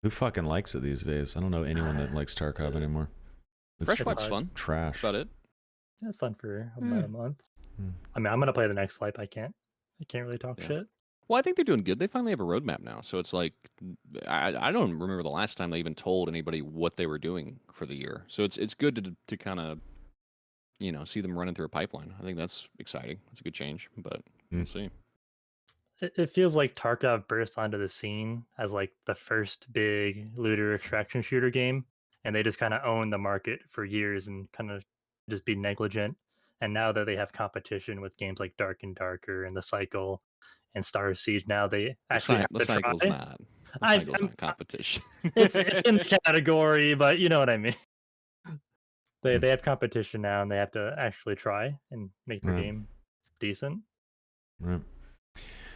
Who fucking likes it these days? I don't know anyone that likes Tarkov anymore. Freshfight's fun. Trash. That's about it. Yeah, it's fun for about a month. I mean, I'm gonna play the next wipe. I can't really talk shit. Well, I think they're doing good. They finally have a roadmap now, so it's like I don't remember the last time they even told anybody what they were doing for the year. So it's good to kind of see them running through a pipeline. I think that's exciting. It's a good change, but we'll see. It feels like Tarkov burst onto the scene as like the first big looter extraction shooter game, and they just kind of owned the market for years and kind of just be negligent And now that they have competition with games like Dark and Darker and The Cycle and Star Siege, now they actually have The to try. cycle's not. The cycle's not competition. It's in category, but you know what I mean. They have competition now, and they have to actually try and make their game decent. Right.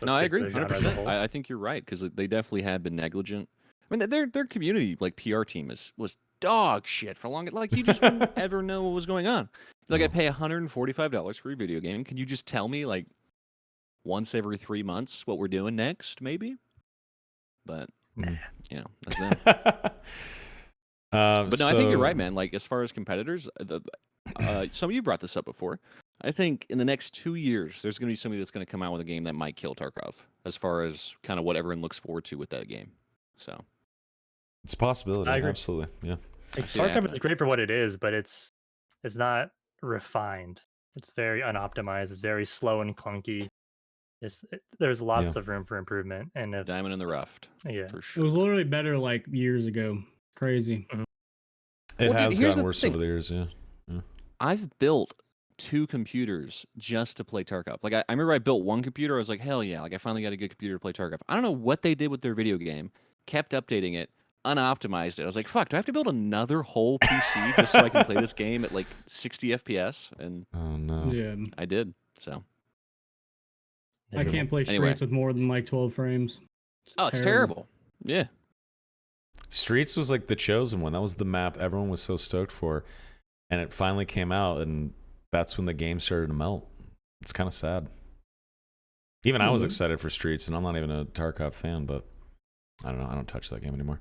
No, I agree 100%. I think you're right, because they definitely have been negligent. I mean, their community like PR team was dog shit for long. Like, you just wouldn't ever know what was going on. Like, I pay $145 for a video game. Can you just tell me, like, once every 3 months what we're doing next, maybe? But you know, that's them. But no, I think you're right, man. Like, as far as competitors, some of you brought this up before. I think in the next 2 years, there's going to be somebody that's going to come out with a game that might kill Tarkov, as far as kind of what everyone looks forward to with that game. So it's a possibility. I agree. Absolutely, yeah. Like, Tarkov is great for what it is, but it's not refined. It's very unoptimized. It's very slow and clunky. There's lots of room for improvement. And if, diamond in the rough, yeah, for sure. It was literally better like years ago. Crazy. It has gotten worse over the years. Yeah. I've built 2 computers just to play Tarkov. Like, I remember I built one computer. I was like, hell yeah! Like, I finally got a good computer to play Tarkov. I don't know what they did with their video game. Kept updating it, unoptimized it. I was like, fuck, do I have to build another whole PC just so I can play this game at like 60 FPS? And oh no, yeah, I did. So I can't play Streets with more than like 12 frames. It's terrible. Yeah. Streets was like the chosen one. That was the map everyone was so stoked for, and it finally came out, and that's when the game started to melt. It's kind of sad. Even I was excited for Streets, and I'm not even a Tarkov fan, but I don't know. I don't touch that game anymore.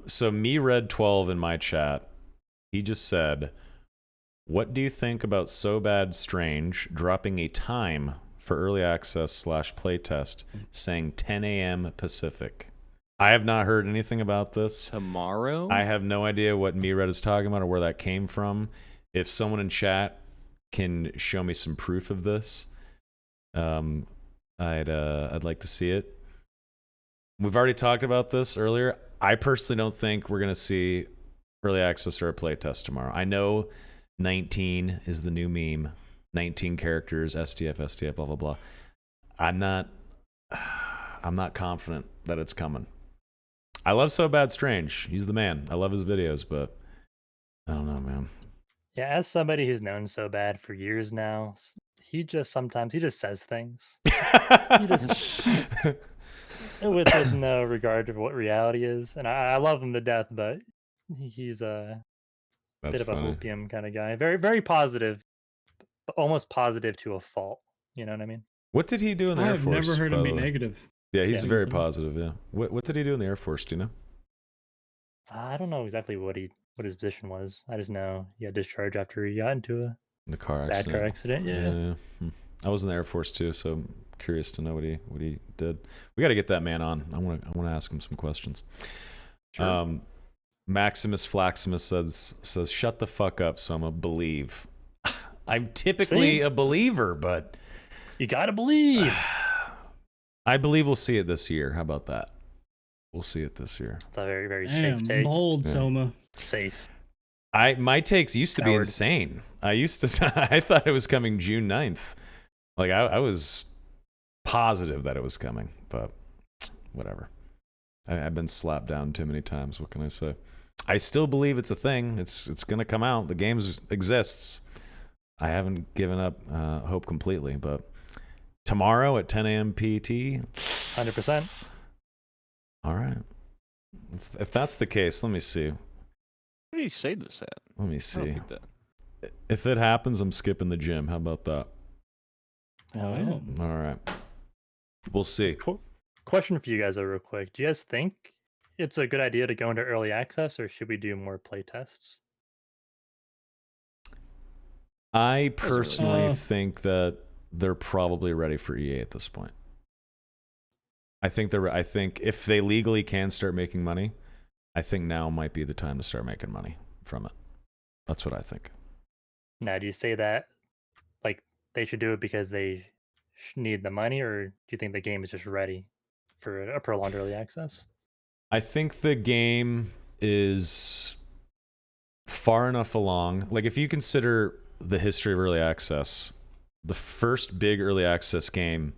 So me read 12 in my chat. He just said, "What do you think about So Bad Strange dropping a time for early access / playtest, saying 10 a.m. Pacific?" I have not heard anything about this. Tomorrow? I have no idea what Mered is talking about or where that came from. If someone in chat can show me some proof of this, I'd like to see it. We've already talked about this earlier. I personally don't think we're going to see early access or a playtest tomorrow. I know 19 is the new meme. 19 characters, STF, blah, blah, blah. I'm not confident that it's coming. I love So Bad Strange. He's the man. I love his videos, but I don't know, man. Yeah, as somebody who's known So Bad for years now, he just says things. He just with no regard to what reality is. And I love him to death, but he's a bit of a hopium kind of guy. Very, very positive, but almost positive to a fault. You know what I mean? What did he do in the Air Force? I've never heard him be negative. Yeah, he's very positive. Yeah. What did he do in the Air Force? Do you know? I don't know exactly what his position was. I just know he had discharge after he got into a bad car accident. Yeah. I was in the Air Force too, so I'm curious to know what he did. We got to get that man on. I want to ask him some questions. Sure. Maximus Flaximus says shut the fuck up, so I'm a believe. I'm typically a believer, but you gotta believe. I believe we'll see it this year. How about that? We'll see it this year. It's a very, very safe take. Bold, Soma. Safe. My takes used to be insane. I thought it was coming June 9th. Like I was positive that it was coming, but whatever. I've been slapped down too many times. What can I say? I still believe it's a thing. It's gonna come out. The game exists. I haven't given up hope completely, but tomorrow at 10 a.m. PT. 100%. All right. If that's the case, let me see. What do you say this at? Let me see. If it happens, I'm skipping the gym. How about that? Oh, yeah. All right. We'll see. Question for you guys, though, real quick. Do you guys think it's a good idea to go into early access, or should we do more play tests? I personally think that they're probably ready for EA at this point. I think if they legally can start making money, I think now might be the time to start making money from it. That's what I think. Now, do you say that like they should do it because they need the money, or do you think the game is just ready for a prolonged early access? I think the game is far enough along. Like if you consider the history of early access, the first big early access game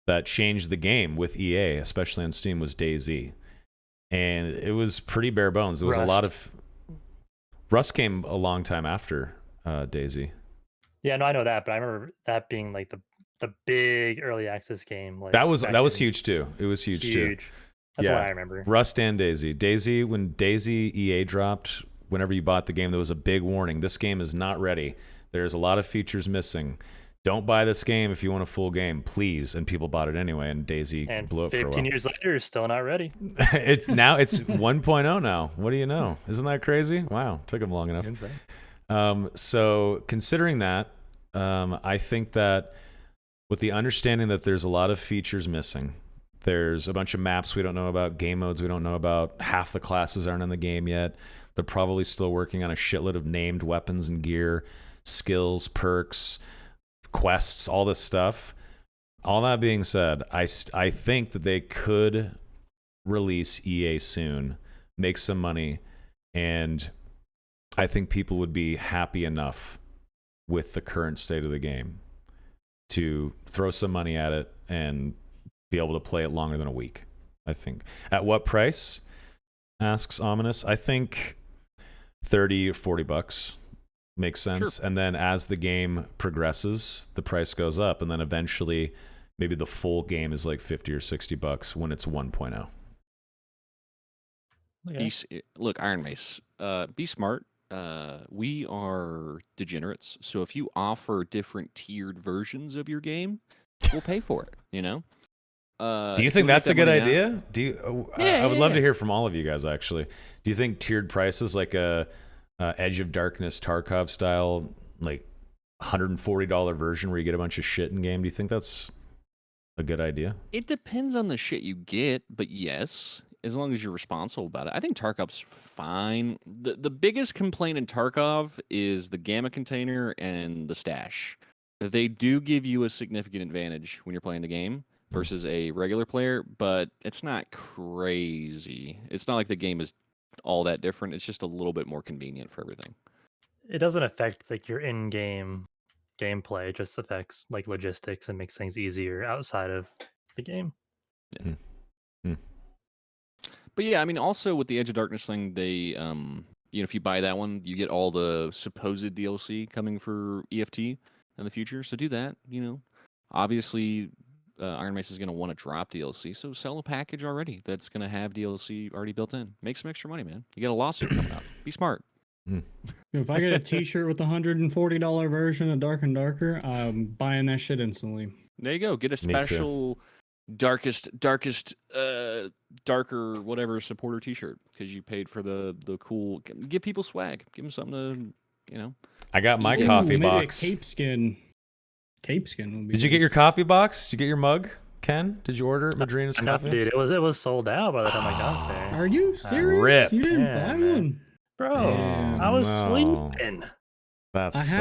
that changed the game with EA, especially on Steam, was DayZ. And it was pretty bare bones. There was a lot of... Rust came a long time after DayZ. Yeah, no, I know that, but I remember that being like the big early access game. Like That was huge too. It was huge too. That's what I remember. Rust and DayZ. DayZ, when DayZ EA dropped, whenever you bought the game, there was a big warning. This game is not ready. There's a lot of features missing. Don't buy this game if you want a full game, please. And people bought it anyway, and DayZ blew up for a while. 15 years later, still not ready. It's 1.0 now. What do you know? Isn't that crazy? Wow, took them long enough. Insane. So considering that, I think that with the understanding that there's a lot of features missing, there's a bunch of maps we don't know about, game modes we don't know about, half the classes aren't in the game yet. They're probably still working on a shitload of named weapons and gear, skills, perks, quests, all this stuff. All that being said, I think that they could release EA soon, make some money, and I think people would be happy enough with the current state of the game to throw some money at it and be able to play it longer than a week, I think. At what price? Asks Ominous. I think 30 or 40 bucks makes sense. Sure. And then as the game progresses, the price goes up, and then eventually maybe the full game is like 50 or 60 bucks when it's 1.0. Okay. Look, Iron Mace, be smart. We are degenerates, so if you offer different tiered versions of your game, we'll pay for it, you know? Do you think that's a good idea? I would love to hear from all of you guys, actually. Do you think tiered prices, like a Edge of Darkness Tarkov style, like $140 version where you get a bunch of shit in game, do you think that's a good idea? It depends on the shit you get, but yes, as long as you're responsible about it. I think Tarkov's fine. The biggest complaint in Tarkov is the gamma container and the stash. They do give you a significant advantage when you're playing the game versus a regular player, but it's not crazy. It's not like the game is all that different. It's just a little bit more convenient for everything. It doesn't affect like your in-game gameplay. It just affects like logistics and makes things easier outside of the game. Yeah. But yeah, I mean, also with the Edge of Darkness thing, they, if you buy that one, you get all the supposed DLC coming for EFT in the future. So do that. Obviously, Iron Mace is going to want to drop DLC, so sell a package already that's going to have DLC already built in. Make some extra money, man. You got a lawsuit coming up. Be smart. If I get a T-shirt with the $140 version of Dark and Darker, I'm buying that shit instantly. There you go. Get a special darker whatever supporter T-shirt because you paid for the cool. Give people swag. Give them something to I got my coffee maybe box. A cape skin would be. Did you get your coffee box? Did you get your mug, Ken? Did you order Madrina's coffee? Dude, it was sold out by the time I got there. Are you serious? Rip. You didn't buy one, bro? I was sleeping. That sucks. I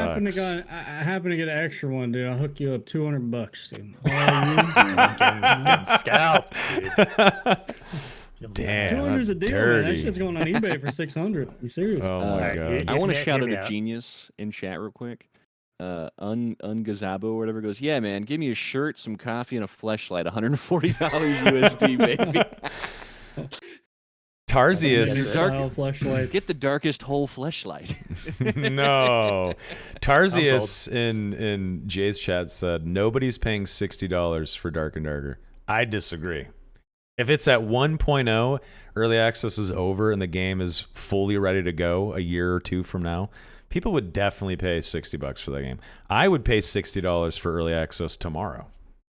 happen to get an extra one, dude. I'll hook you up $200, dude. Getting scalped, dude. Damn, $200's a that's deal, dirty. man. That shit's going on eBay for $600. You serious? Oh my god! I want to shout hear out me a out. genius in chat real quick. Ungazabo or whatever goes, yeah, man, give me a shirt, some coffee, and a fleshlight. $140 USD, baby. Tarsius, get the darkest whole fleshlight. No, Tarsius in Jay's chat said nobody's paying $60 for Dark and Darker. I disagree. If it's at 1.0, early access is over and the game is fully ready to go a year or two from now, people would definitely pay $60 for that game. I would pay $60 for early access tomorrow.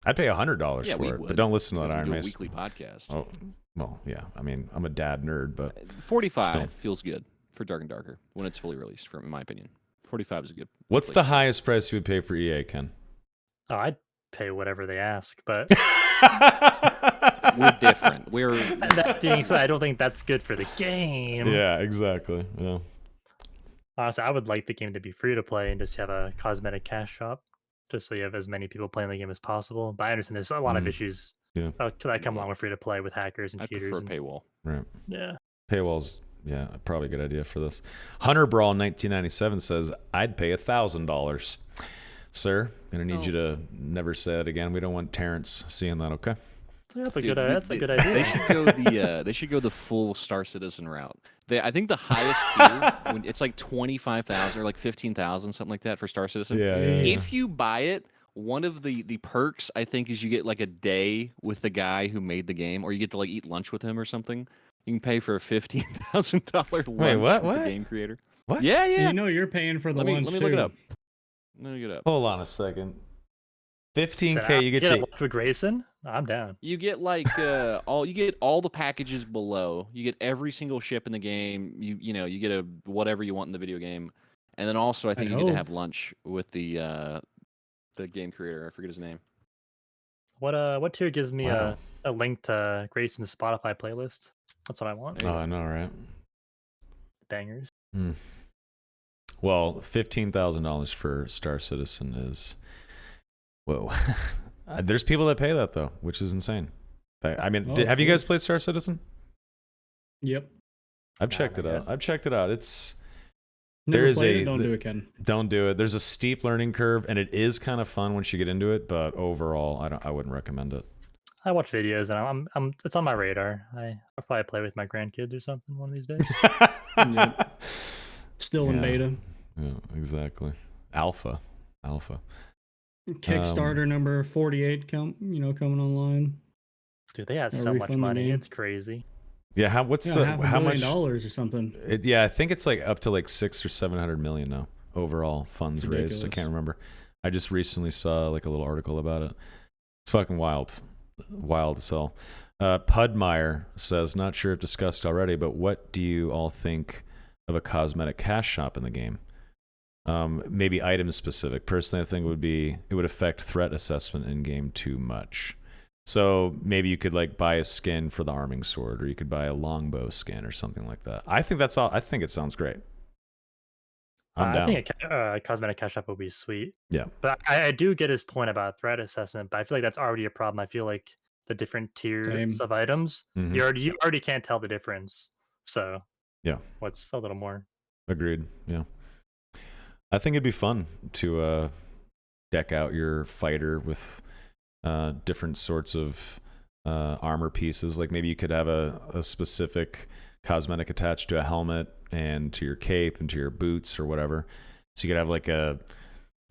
I'd pay $100 for it, but don't listen to that Iron Mace. Weekly podcast. Oh, well, yeah. I mean, I'm a dad nerd, but 45 feels good for Dark and Darker when it's fully released. In my opinion, 45 is a good. What's the highest price you would pay for EA, Ken? Oh, I'd pay whatever they ask, but we're different. That being said, I don't think that's good for the game. Yeah, exactly. Yeah. Honestly, I would like the game to be free to play and just have a cosmetic cash shop, just so you have as many people playing the game as possible. But I understand there's a lot of issues that come along with free to play with hackers and cheaters. I prefer paywall. Right. Yeah. Paywall's Yeah, probably a good idea for this. Hunter Brawl 1997 says, I'd pay $1,000. Sir, gonna need you to never say it again. We don't want Terrence seeing that, okay? That's a good idea. They should go the full Star Citizen route. I think the highest tier, it's like 25,000 or like 15,000, something like that for Star Citizen. Yeah. If you buy it, one of the perks I think is you get like a day with the guy who made the game, or you get to like eat lunch with him or something. You can pay for a $15,000 lunch with the game creator. What? Yeah. You know you're paying for the lunch. Let me look it up. Let me look it up. Hold on a second. 15K, you get to lunch with Grayson. I'm down. You get like all the packages below. You get every single ship in the game. You know you get a whatever you want in the video game, and then also I think you get to have lunch with the game creator. I forget his name. What tier gives me a link to Grayson's Spotify playlist? That's what I want. Oh, I know, right? Bangers. Well, $15,000 for Star Citizen is whoa. There's people that pay that though, which is insane. I mean, have you guys played Star Citizen? Yep. I've checked it out. It's Don't do it, Ken. Don't do it. There's a steep learning curve, and it is kind of fun once you get into it. But overall, I wouldn't recommend it. I watch videos, and it's on my radar. I'll probably play with my grandkids or something one of these days. Yep. Still in beta. Yeah, exactly. Alpha. Kickstarter number 48 coming online. Dude, they have so much money. It's crazy. Yeah, how much $500 or something? I think it's like up to like 600 or 700 million now overall funds raised. I can't remember. I just recently saw like a little article about it. It's fucking wild as hell. Pudmeyer says, not sure if discussed already, but what do you all think of a cosmetic cash shop in the game? Maybe item specific. Personally, I think it would affect threat assessment in game too much. So maybe you could like buy a skin for the arming sword, or you could buy a longbow skin or something like that. I think that's all. I think it sounds great. I'm down. I think a cosmetic cash shop would be sweet. Yeah, but I do get his point about threat assessment. But I feel like that's already a problem. I feel like the different tiers of items, you already can't tell the difference. So yeah, what's a little more? Agreed. Yeah, I think it'd be fun to deck out your fighter with different sorts of armor pieces. Like maybe you could have a specific cosmetic attached to a helmet and to your cape and to your boots or whatever. So you could have like a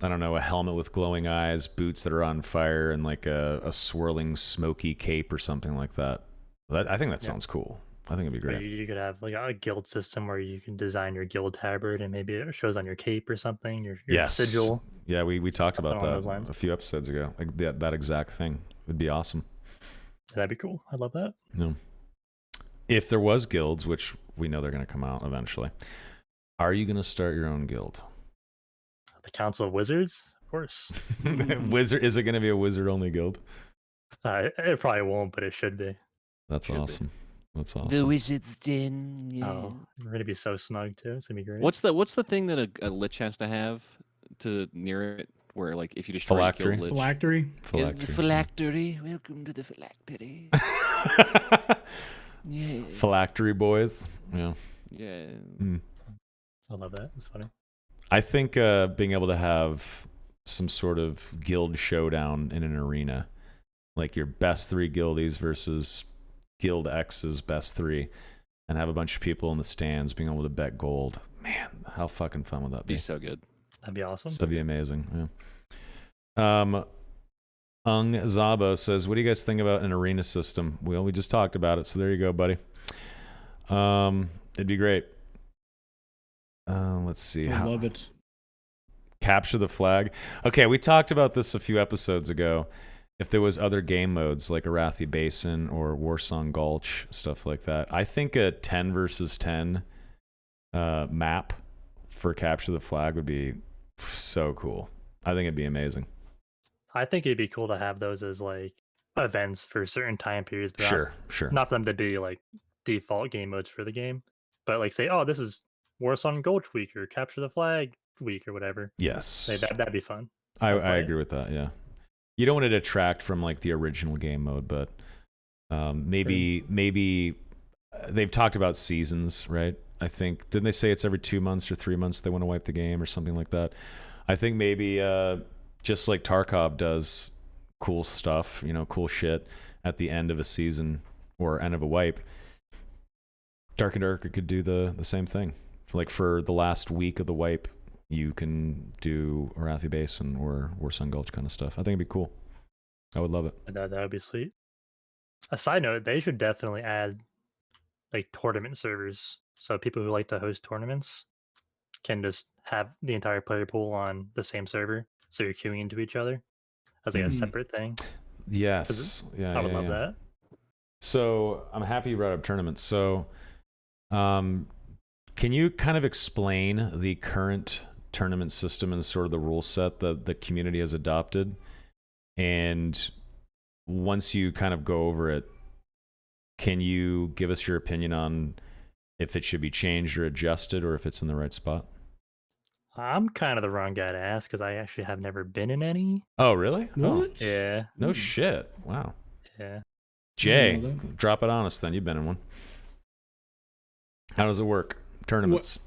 helmet with glowing eyes, boots that are on fire, and like a swirling smoky cape or something like that. I think that sounds cool. I think it'd be great. You could have like a guild system where you can design your guild tabard, and maybe it shows on your cape or something. Your sigil. Yeah, we talked about that a few episodes ago. Like that exact thing would be awesome. That'd be cool. I love that. Yeah. If there was guilds, which we know they're going to come out eventually, are you going to start your own guild? The Council of Wizards, of course. Wizard? Is it going to be a wizard-only guild? It probably won't, but it should be. That's awesome. That's awesome. The Wizard's Den. Yeah. Oh, we're gonna be so smug too. It's gonna be great. What's the thing that a lich has to have to near it? Where like if you destroy Phylactery. lich. Phylactery. Phylactery. Welcome to the phylactery. Yeah. Phylactery boys. Yeah. Yeah. I love that. It's funny. I think being able to have some sort of guild showdown in an arena, like your best 3 guildies versus Guild X's best 3, and have a bunch of people in the stands being able to bet gold. Man, how fucking fun would that be? Be so good. That'd be awesome. That'd be amazing. Yeah. Ung Zabo says, what do you guys think about an arena system? Well, we just talked about it, so there you go, buddy. It'd be great. Let's see. I love it. Capture the flag. Okay, we talked about this a few episodes ago. If there was other game modes like Arathi Basin or Warsong Gulch, stuff like that, I think a 10 versus 10 map for Capture the Flag would be so cool. I think it'd be amazing. I think it'd be cool to have those as like events for certain time periods. But Sure. Not for them to be like default game modes for the game, but like say, oh, this is Warsong Gulch week or Capture the Flag week or whatever. Yes. That'd be fun. I agree with that. Yeah. You don't want to detract from like the original game mode, but maybe they've talked about seasons, right? I think, didn't they say it's every 2 months or 3 months they want to wipe the game or something like that? I think maybe just like Tarkov does cool stuff, cool shit at the end of a season or end of a wipe. Dark and Darker could do the same thing. Like for the last week of the wipe, you can do Arathi Basin or Sun Gulch kind of stuff. I think it'd be cool. I would love it. That would be sweet. A side note, they should definitely add like tournament servers, so people who like to host tournaments can just have the entire player pool on the same server, so you're queuing into each other as like a separate thing. Yes, I would love that. So I'm happy you brought up tournaments. So, can you kind of explain the current tournament system and sort of the rule set that the community has adopted? And once you kind of go over it, can you give us your opinion on if it should be changed or adjusted, or if it's in the right spot? I'm kind of the wrong guy to ask because I actually have never been in any. Oh, really? What? Oh, Yeah. no shit. Wow. Yeah. Jay, drop it on us then. You've been in one. How does it work? Tournaments.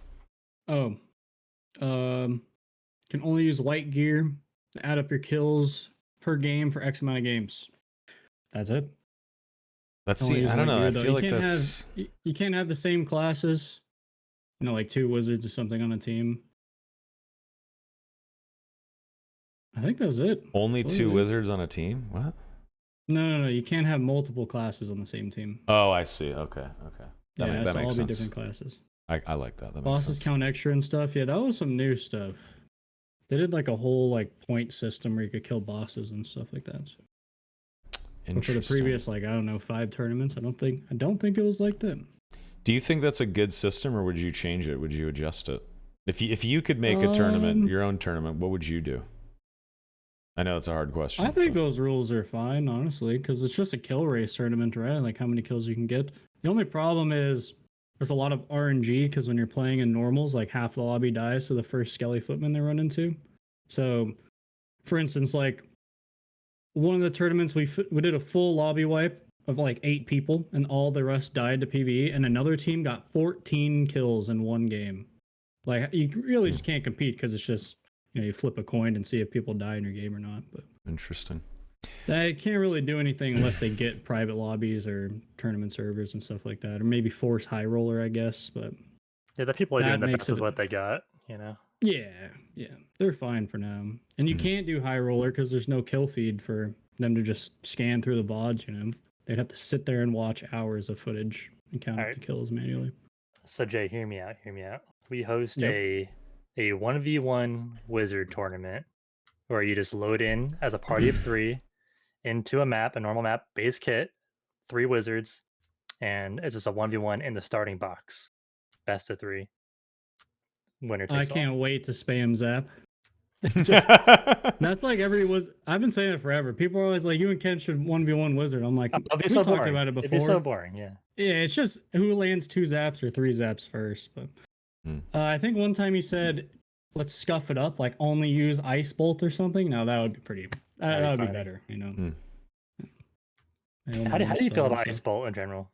Can only use white gear to add up your kills per game for X amount of games. That's it. Let's Only see. use I don't white know. gear, I though. feel You like can't that's you can't have the same classes. Like 2 wizards or something on a team. I think that's it. only That's 2 it. wizards on a team. What? No. You can't have multiple classes on the same team. Oh, I see. Okay. That It has that to all makes be sense. different classes. I like that. That makes Bosses sense. count extra and stuff. Yeah, that was some new stuff. They did like a whole like point system where you could kill bosses and stuff like that. So. But for the previous 5 tournaments, I don't think it was like that. Do you think that's a good system, or would you change it? Would you adjust it? If you could make a tournament, your own tournament, what would you do? I know it's a hard question. I think those rules are fine, honestly, because it's just a kill race tournament, right? Like how many kills you can get. The only problem is there's a lot of RNG because when you're playing in normals, like half the lobby dies to the first skelly footman they run into. So, for instance, like one of the tournaments we did a full lobby wipe of like 8 people, and all the rest died to PvE, and another team got 14 kills in one game. Like you really just can't compete because it's just you flip a coin and see if people die in your game or not. But interesting. they can't really do anything unless they get private lobbies or tournament servers and stuff like that, or maybe force high roller, I guess. But yeah, the people are that doing the makes best with what they got. Yeah, they're fine for now. And you can't do high roller because there's no kill feed for them to just scan through the VODs. They'd have to sit there and watch hours of footage and count up the kills manually. So Jay, hear me out. We host a 1v1 wizard tournament where you just load in as a party of 3 into a normal map, base kit, 3 wizards, and it's just a 1v1 in the starting box. Best of 3. Winner takes all. I can't wait to spam Zap. That's like I've been saying it forever. People are always like, you and Ken should 1v1 wizard. I'm like, we talked about it before. It'd be so boring, yeah. Yeah, it's just who lands 2 zaps or 3 zaps first. But I think one time he said, let's scuff it up, like only use Ice Bolt or something. Now that would be pretty. That would be better, How do you feel about Ice Bolt in general?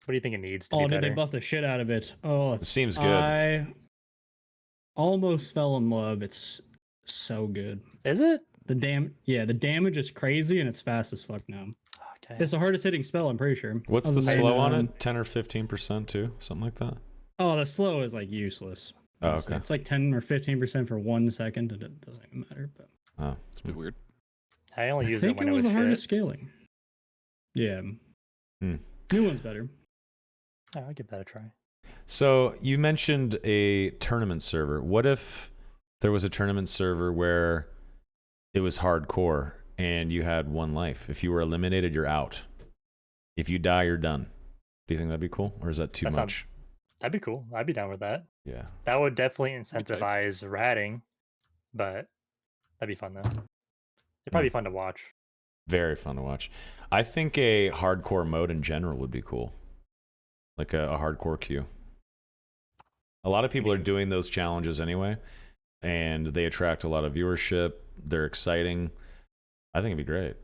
What do you think it needs to be better? Did they buff the shit out of it? Oh, it seems good. I almost fell in love. It's so good. Is it? The damage is crazy and it's fast as fuck now. Okay. It's the hardest hitting spell, I'm pretty sure. What's the slow on it? 10 or 15% too? Something like that? Oh, the slow is like useless. Oh, okay. It's like 10 or 15% for 1 second. It doesn't even matter. But it's a bit weird. I only use it when it was the hardest scaling. Yeah. New one's better. Oh, I'll give that a try. So you mentioned a tournament server. What if there was a tournament server where it was hardcore and you had 1 life? If you were eliminated, you're out. If you die, you're done. Do you think that'd be cool, or is that too much? That'd be cool. I'd be down with that. Yeah. That would definitely incentivize ratting, but that'd be fun though. It'd probably be fun to watch. Very fun to watch. I think a hardcore mode in general would be cool. Like a hardcore queue. A lot of people are doing those challenges anyway, and they attract a lot of viewership. They're exciting. I think it'd be great.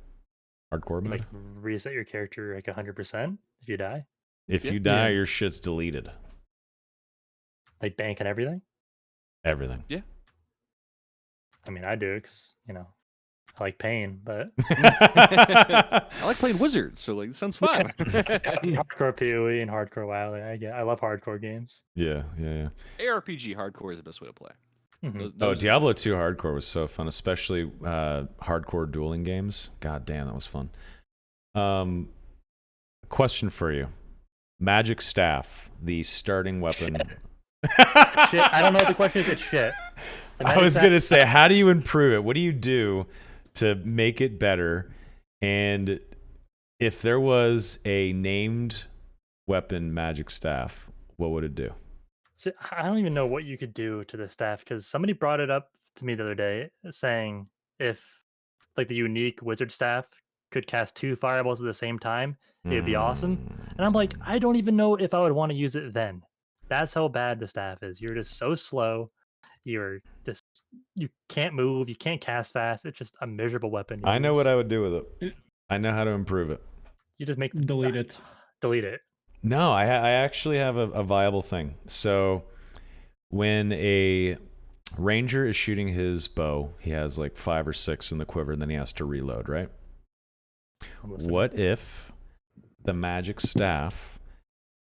Hardcore mode. Like reset your character like 100% if you die. If Yeah. you die, Yeah. your shit's deleted. Like bank and everything. Everything. I mean, I do because I like pain, but I like playing Wizard, so like it sounds fun. hardcore PoE and hardcore WoW. I love hardcore games. yeah. ARPG hardcore is the best way to play. Mhm. Those Oh, are the Diablo best. 2 hardcore was so fun, especially hardcore dueling games. God damn, that was fun. Question for you. Magic Staff, the starting weapon. Shit, I don't know what the question is. It's shit. The I was Magic going to Staff say, how do you sucks. improve it? What do you do to make it better? And if there was a named weapon Magic Staff, what would it do? See, I don't even know what you could do to the staff because somebody brought it up to me the other day saying if like the unique wizard staff could cast 2 fireballs at the same time, it would be awesome. And I'm like, I don't even know if I would want to use it then. That's how bad the staff is. You're just so slow. You can't move, you can't cast fast. It's just a miserable weapon. I know use. what I would do with it. I know how to improve it. You just make Delete it. delete it. No, I actually have a viable thing. So when a ranger is shooting his bow, he has like 5 or 6 in the quiver, and then he has to reload, right? I'm listening. What if the magic staff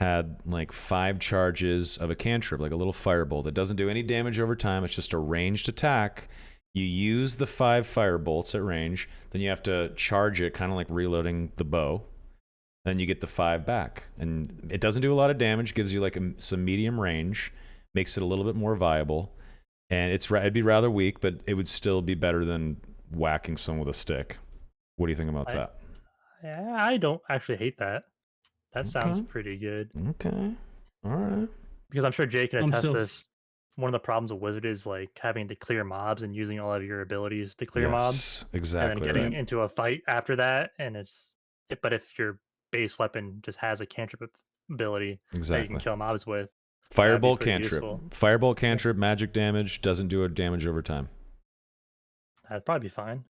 had like 5 charges of a cantrip, like a little firebolt that doesn't do any damage over time? It's just a ranged attack. You use the 5 firebolts at range, then you have to charge it, kind of like reloading the bow. Then you get the 5 back, and it doesn't do a lot of damage. Gives you like some medium range, makes it a little bit more viable, and it'd be rather weak, but it would still be better than whacking someone with a stick. What do you think about that? Yeah, I don't actually hate that. That sounds Okay. pretty good. Okay, all right. Because I'm sure Jay can I'm attest still- this. One of the problems with Wizard is like having to clear mobs and using all of your abilities to clear mobs, Yes, and exactly. then getting Right. into a fight after that. And but if your base weapon just has a cantrip ability that you Exactly. can kill mobs with, Firebolt pretty cantrip. useful. Firebolt cantrip. Magic damage doesn't do a damage over time. that'd probably be fine.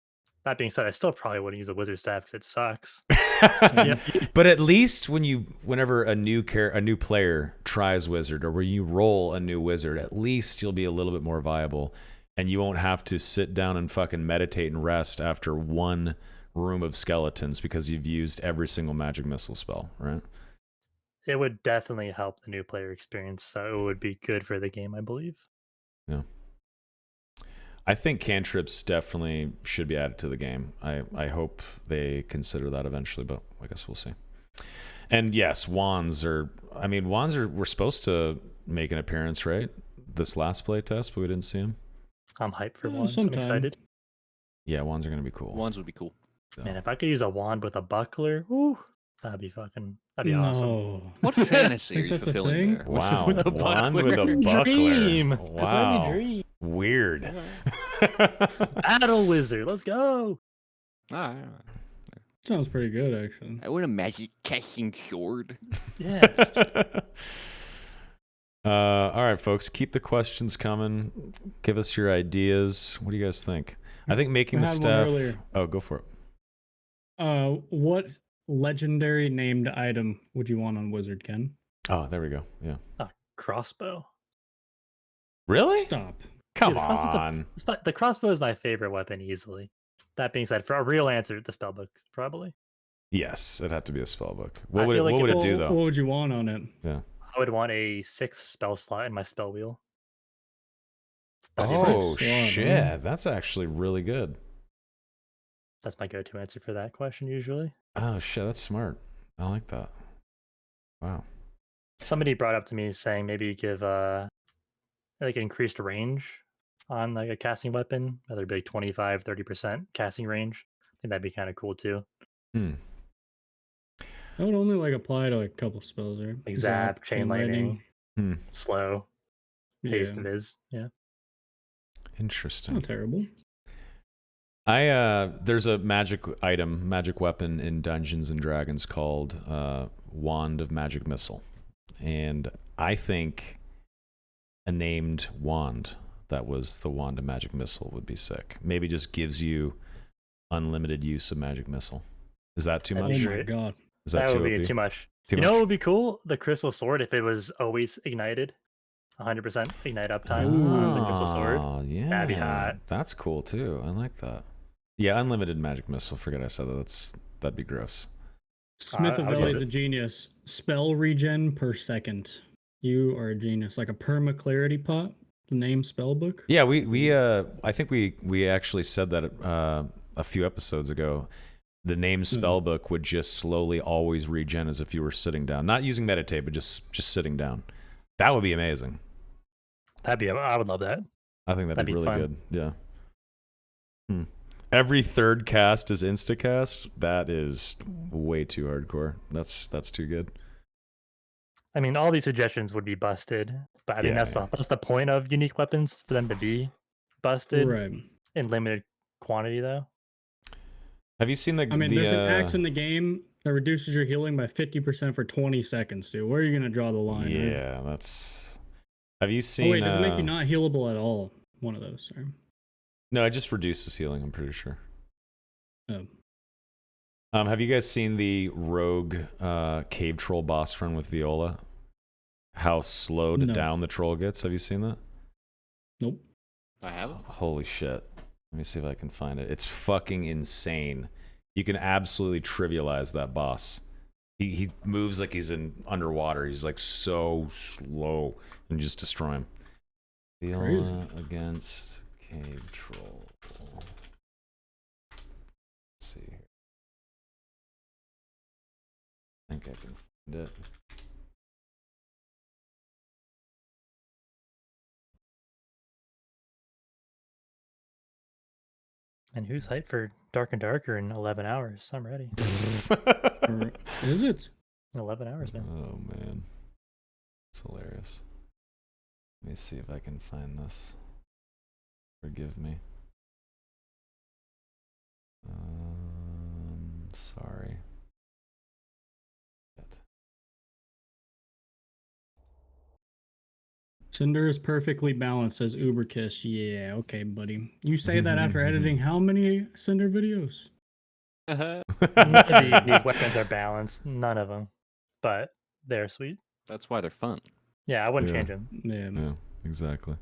That being said, I still probably wouldn't use a Wizard staff because it sucks. But at least whenever a new player tries wizard, or when you roll a new wizard, at least you'll be a little bit more viable, and you won't have to sit down and fucking meditate and rest after one room of skeletons because you've used every single magic missile spell, right? It would definitely help the new player experience, so it would be good for the game, I believe. Yeah. I think cantrips definitely should be added to the game. I hope they consider that eventually, but I guess we'll see. And yes, wands were supposed to make an appearance, right? This last play test, but we didn't see them. I'm hyped for Yeah, wands. I'm sometime. excited. Yeah, wands are going to be cool. Wands would be cool. So. Man, if I could use a wand with a buckler, woo, that'd be awesome. No. What fantasy are Think you that's a fulfilling thing? there? Wow, With the wand buckler? with a buckler. Dream. Wow, Let me dream. weird. Battle wizard, let's go. Alright. Sounds pretty good, actually. I want a magic casting sword. Yeah. All right, folks, keep the questions coming. Give us your ideas. What do you guys think? I think making I the had one staff. earlier. Oh, go for it. What legendary named item would you want on Wizard, Ken? Oh, there we go. Yeah. A crossbow. Really? Stop. Come Dude, how was on. The crossbow is my favorite weapon easily. That being said, for a real answer, the spellbook probably. Yes, it'd have to be a spell book. I What would feel like what would if it it's- do What though? would you want on it? Yeah. I would want a 6th spell slot in my spell wheel. That'd be Oh Six slot, shit, huh? that's actually really good. That's my go-to answer for that question usually. Oh shit, that's smart. I like that. Wow. Somebody brought up to me saying maybe give like increased range on like a casting weapon, whether it be like 25, 30% casting range. I think that'd be kind of cool too. Hmm. That would only like apply to like a couple spells, right? Like zap, chain lightning, Hmm. slow, haste, Yeah. viz. Yeah. Interesting. Not terrible. There's a magic weapon in Dungeons and Dragons called Wand of Magic Missile, and I think a named wand that was the Wand of Magic Missile would be sick. Maybe just gives you unlimited use of Magic Missile. Is that too That'd much? be Oh my great. god. Is That that would too be OP? too much. Too You much? know what would be cool? The crystal sword if it was always ignited. 100% ignite uptime on the crystal sword. Oh, yeah. That'd be hot. That's cool too. I like that. Yeah, unlimited magic missile. Forget I said that. That'd be gross. Smith of I would Valley use is a it. genius. Spell regen per second. You are a genius. Like a perma clarity pot. The name spellbook. Yeah, I think we actually said that a few episodes ago. The name spellbook would just slowly always regen as if you were sitting down, not using meditate, but just sitting down. That would be amazing. I would love that. I think that'd be really fun. good. Yeah. Every third cast is instacast. That is way too hardcore. That's too good. I mean, all these suggestions would be busted, but I think that's the point of unique weapons, for them to be busted Right. in limited quantity, though. Have you seen the? I mean, there's an axe in the game that reduces your healing by 50% for 20 seconds, dude. Where are you gonna draw the line? Yeah, right? that's. Have you seen? Oh wait, does it make you not healable at all? One of those. Sorry. No, it just reduces healing. I'm pretty sure. Oh. Have you guys seen the rogue cave troll boss run with Viola? How slowed down the troll gets? Have you seen that? Nope. I haven't. Holy shit. Let me see if I can find it. It's fucking insane. You can absolutely trivialize that boss. He moves like he's underwater. He's like so slow, and you just destroy him. Viola against cave troll. Let's see here. I think I can find it. And who's hyped for Dark and Darker in 11 hours? I'm ready. Is it? 11 hours, man. Oh, man. It's hilarious. Let me see if I can find this. Forgive me. Sorry. Cinder is perfectly balanced, says Uberkiss. Yeah, okay, buddy. You say that after editing how many Cinder videos? None of the weapons are balanced. None of them. But they're sweet. That's why they're fun. Yeah, I wouldn't change them. Yeah, exactly.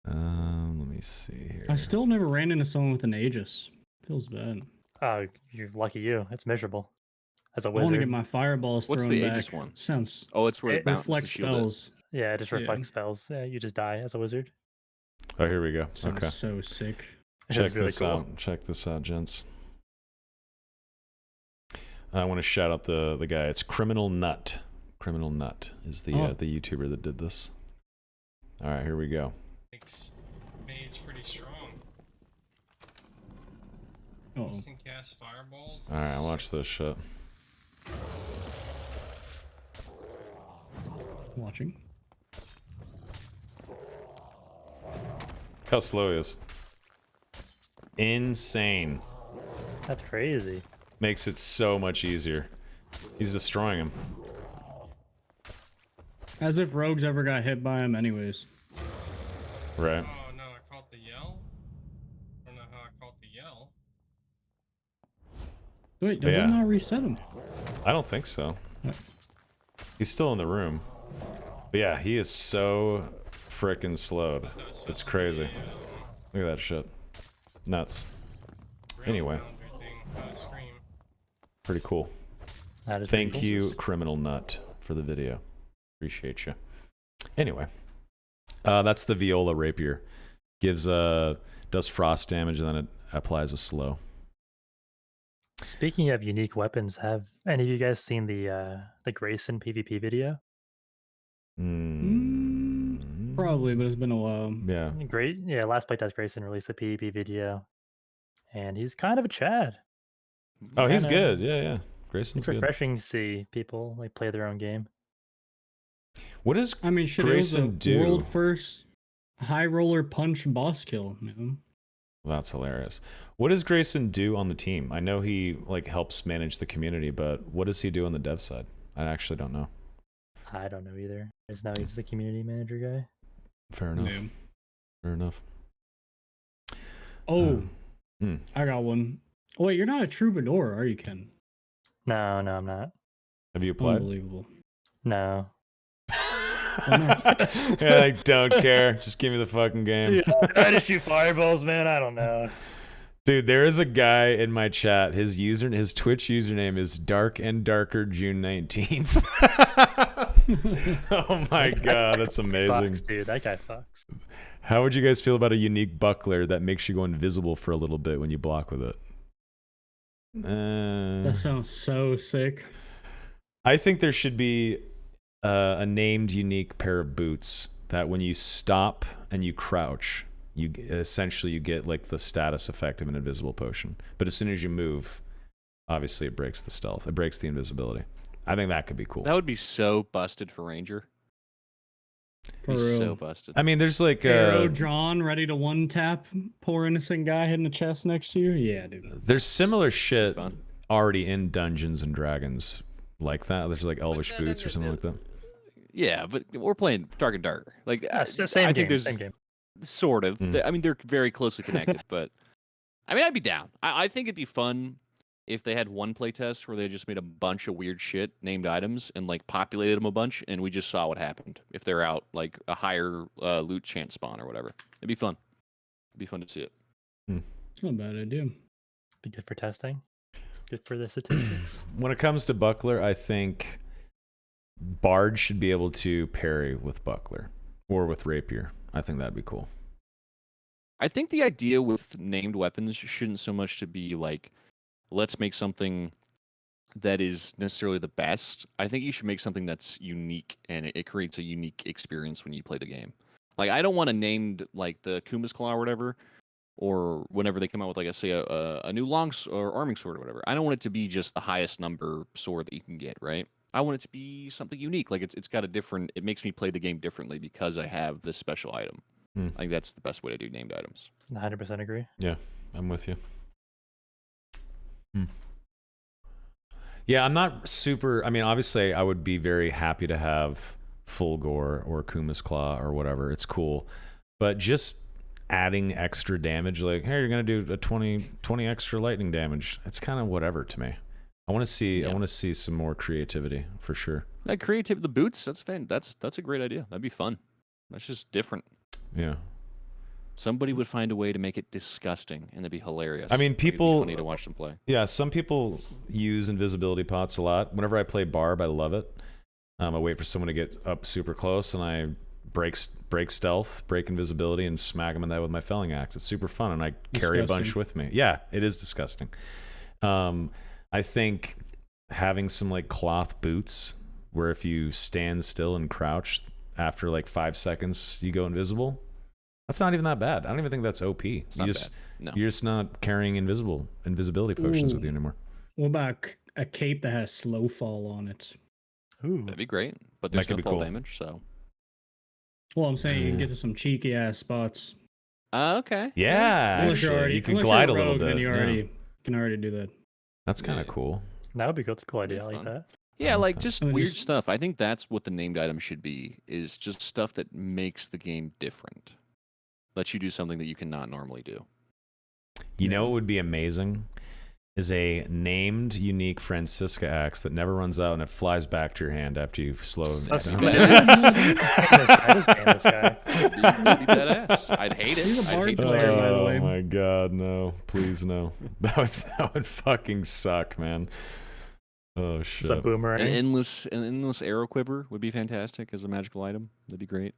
Let me see here. I still never ran into someone with an Aegis. Feels bad. Oh, you're lucky you. It's miserable. As a I want wizard. to get my fireballs What's thrown the back. Aegis one? Sounds. Oh, it's where It it bounces the reflects shield. spells. Yeah, it just reflects spells. Yeah, you just die as a wizard. Oh, here we go. Sounds Okay. so sick. Check really this cool. out. Check this out, gents. I want to shout out the guy. It's Criminal Nut. Criminal Nut is the YouTuber that did this. All right, here we go. Makes mage pretty strong. Oh. Instant cast fireballs. All right, watch this shit. Watching. Look how slow he is. Insane. That's crazy. Makes it so much easier. He's destroying him. As if rogues ever got hit by him anyways. Right. Oh no, I caught the yell. I don't know how I caught the yell. Wait, does it not reset him? I don't think so. He's still in the room. But yeah, he is so frickin' slowed. It's crazy. Look at that shit. Nuts. Anyway. Pretty cool. That is Thank pretty you, Criminal Nut, for the video. Appreciate you. Anyway. That's the Viola Rapier. Does frost damage and then it applies a slow. Speaking of unique weapons, have any of you guys seen the Grayson PvP video? Probably, but it's been a while. Yeah. Great. Yeah, last playtest Grayson released a PvP video. And he's kind of a Chad. He's good. Yeah. Grayson's It's good. refreshing to see people like play their own game. What does Grayson Grayson it was do? World first high roller punch boss kill, man. That's hilarious. What does Grayson do on the team? I know he helps manage the community, but what does he do on the dev side? I actually don't know. I don't know either. Just now he's the community manager guy. Fair enough. Yeah. Fair enough. Oh, I got one. Oh, wait, you're not a troubadour, are you, Ken? No, I'm not. Have you applied? Unbelievable. No. Yeah, I don't care. Just give me the fucking game. Dude, I just shoot fireballs, man. I don't know. Dude, there is a guy in my chat. His Twitch username is Dark and Darker June 19th. Oh my god, that's amazing. Fucks, dude. That guy fucks. How would you guys feel about a unique buckler that makes you go invisible for a little bit when you block with it? That sounds so sick. I think there should be a named unique pair of boots that when you stop and you crouch, you get like the status effect of an invisible potion. But as soon as you move, obviously it breaks the stealth. It breaks the invisibility. I think that could be cool. That would be so busted for Ranger. For Be real. so busted. I mean, there's like Arrow drawn, ready to one tap poor innocent guy hitting the chest next to you. Yeah, dude. there's similar shit Fun. already in Dungeons and Dragons like that. There's like elvish no, boots or something no. like that. Yeah, but we're playing Dark and Darker. Like, Same I game. think there's Same game. sort of. Mm. I mean, they're very closely connected, but I mean, I'd be down. I think it'd be fun if they had one playtest where they just made a bunch of weird shit, named items, and like populated them a bunch, and we just saw what happened if they're out like a higher loot chance spawn or whatever. It'd be fun. It'd be fun to see it. It's not a bad idea. Be good for testing. Good for the statistics. When it comes to buckler, I think Bard should be able to parry with buckler or with rapier. I think that'd be cool. I think the idea with named weapons shouldn't so much to be like, let's make something that is necessarily the best. I think you should make something that's unique, and it creates a unique experience when you play the game. Like, I don't want to name like the Kuma's Claw or whatever, or whenever they come out with like a new or arming sword or whatever. I don't want it to be just the highest number sword that you can get, right? I want it to be something unique. Like it's got a different. It makes me play the game differently because I have this special item. Hmm. I think that's the best way to do named items. 100% agree. Yeah, I'm with you. Yeah, I'm not super. I mean, obviously, I would be very happy to have Full Gore or Kuma's Claw or whatever. It's cool. But just adding extra damage, like, hey, you're going to do a 20 extra lightning damage, it's kind of whatever to me. I want to see some more creativity for sure. That the boots, that's a great idea. That'd be fun. That's just different. Yeah. Somebody would find a way to make it disgusting, and it'd be hilarious. I mean, It'd be people- funny to watch them play. Yeah, some people use invisibility pots a lot. Whenever I play Barb, I love it. I wait for someone to get up super close, and I break stealth, break invisibility, and smack them in the head with my felling axe. It's super fun, and I carry a bunch with me. Yeah, it is disgusting. I think having some like cloth boots, where if you stand still and crouch after like 5 seconds, you go invisible. That's not even that bad. I don't even think that's OP. Not bad. No. You're just not carrying invisibility potions with you anymore. What about a cape that has slow fall on it? Ooh. That'd be great, but That there's could no be fall cool. damage, so. Well, I'm saying you can get to some cheeky ass spots. Okay. Yeah, Unless you're actually, already, you can unless glide a you're little rogue, bit. then you Yeah. can already do that. That's kind of Yeah. cool. That would be cool. It's a cool idea. I That'd like be fun. that. Yeah, like like that. just I mean, weird just- stuff. I think that's what the named item should be, is just stuff that makes the game different. Lets you do something that you cannot normally do. You know what would be amazing? Is a named unique Francisca axe that never runs out and it flies back to your hand after you slow That's down. badass. I just banned this guy. That'd be badass. I'd hate it. He's a I'd bard hate to player, play by the Oh way. my god, no. Please no. That would fucking suck, man. Oh shit. It's a boomerang. An endless arrow quiver would be fantastic as a magical item. That'd be great.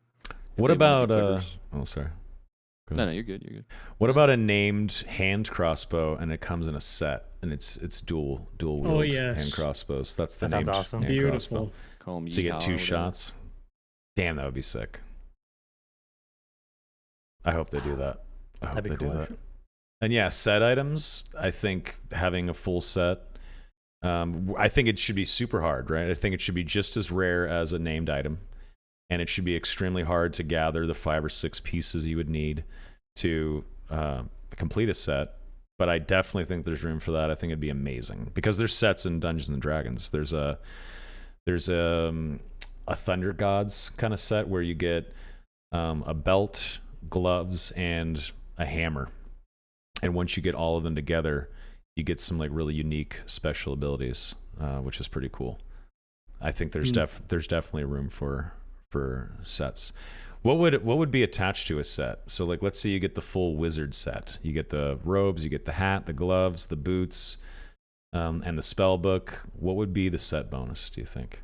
What They wanna about do quivers. oh sorry. Go No, ahead. no, you're good. You're good. What about a named hand crossbow and it comes in a set and it's dual wield Oh, yes. hand crossbows. That's the That sounds named awesome. hand Beautiful. crossbow. Call 'em So you yeehaw get or 2 whatever. shots. Damn, that would be sick. I hope they do that. I hope That'd they be do cool. that. And yeah, set items. I think having a full set. I think it should be super hard, right? I think it should be just as rare as a named item, and it should be extremely hard to gather the 5 or 6 pieces you would need to complete a set. But I definitely think there's room for that. I think it'd be amazing because there's sets in Dungeons and Dragons. There's a Thunder Gods kind of set where you get a belt, gloves, and a hammer. And once you get all of them together, you get some like really unique special abilities, which is pretty cool. I think there's definitely room for sets. What would be attached to a set? So like, let's say you get the full wizard set. You get the robes, you get the hat, the gloves, the boots, and the spell book. What would be the set bonus, do you think?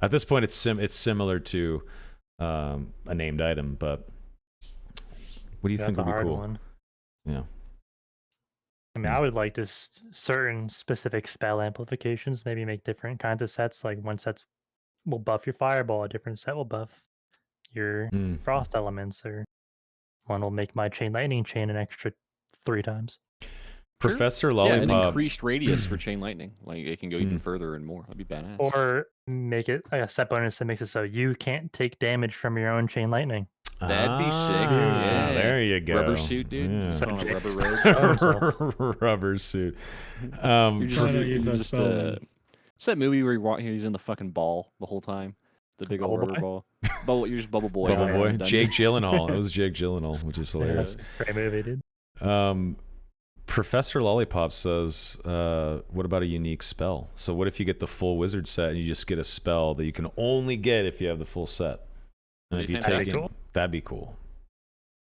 At this point, it's similar to a named item, but what do you think would be cool? One. Yeah. I mean, I would like just certain specific spell amplifications. Maybe make different kinds of sets. Like one set will buff your fireball, a different set will buff your frost elements, or one will make my chain lightning chain an extra 3 times. Professor Yeah, Lollipop. an increased radius for chain lightning. Like it can go even further and more. That'd be badass. Or make it a set bonus that makes it so you can't take damage from your own chain lightning. That'd be sick. Yeah, Yeah. there you go. Rubber suit, dude. Yeah. Put on a rubber robe. Rubber suit. You're Trying to use that just, spell. it's that movie where he's in the fucking ball the whole time. The big old Bubble rubber Boy? ball. You're just Bubble Boy. Bubble in Boy. the dungeon. Jake Gyllenhaal. It was Jake Gyllenhaal, which is hilarious. Great movie, dude. Professor Lollipop says, what about a unique spell? So what if you get the full wizard set and you just get a spell that you can only get if you have the full set? And if you take it, that'd be cool.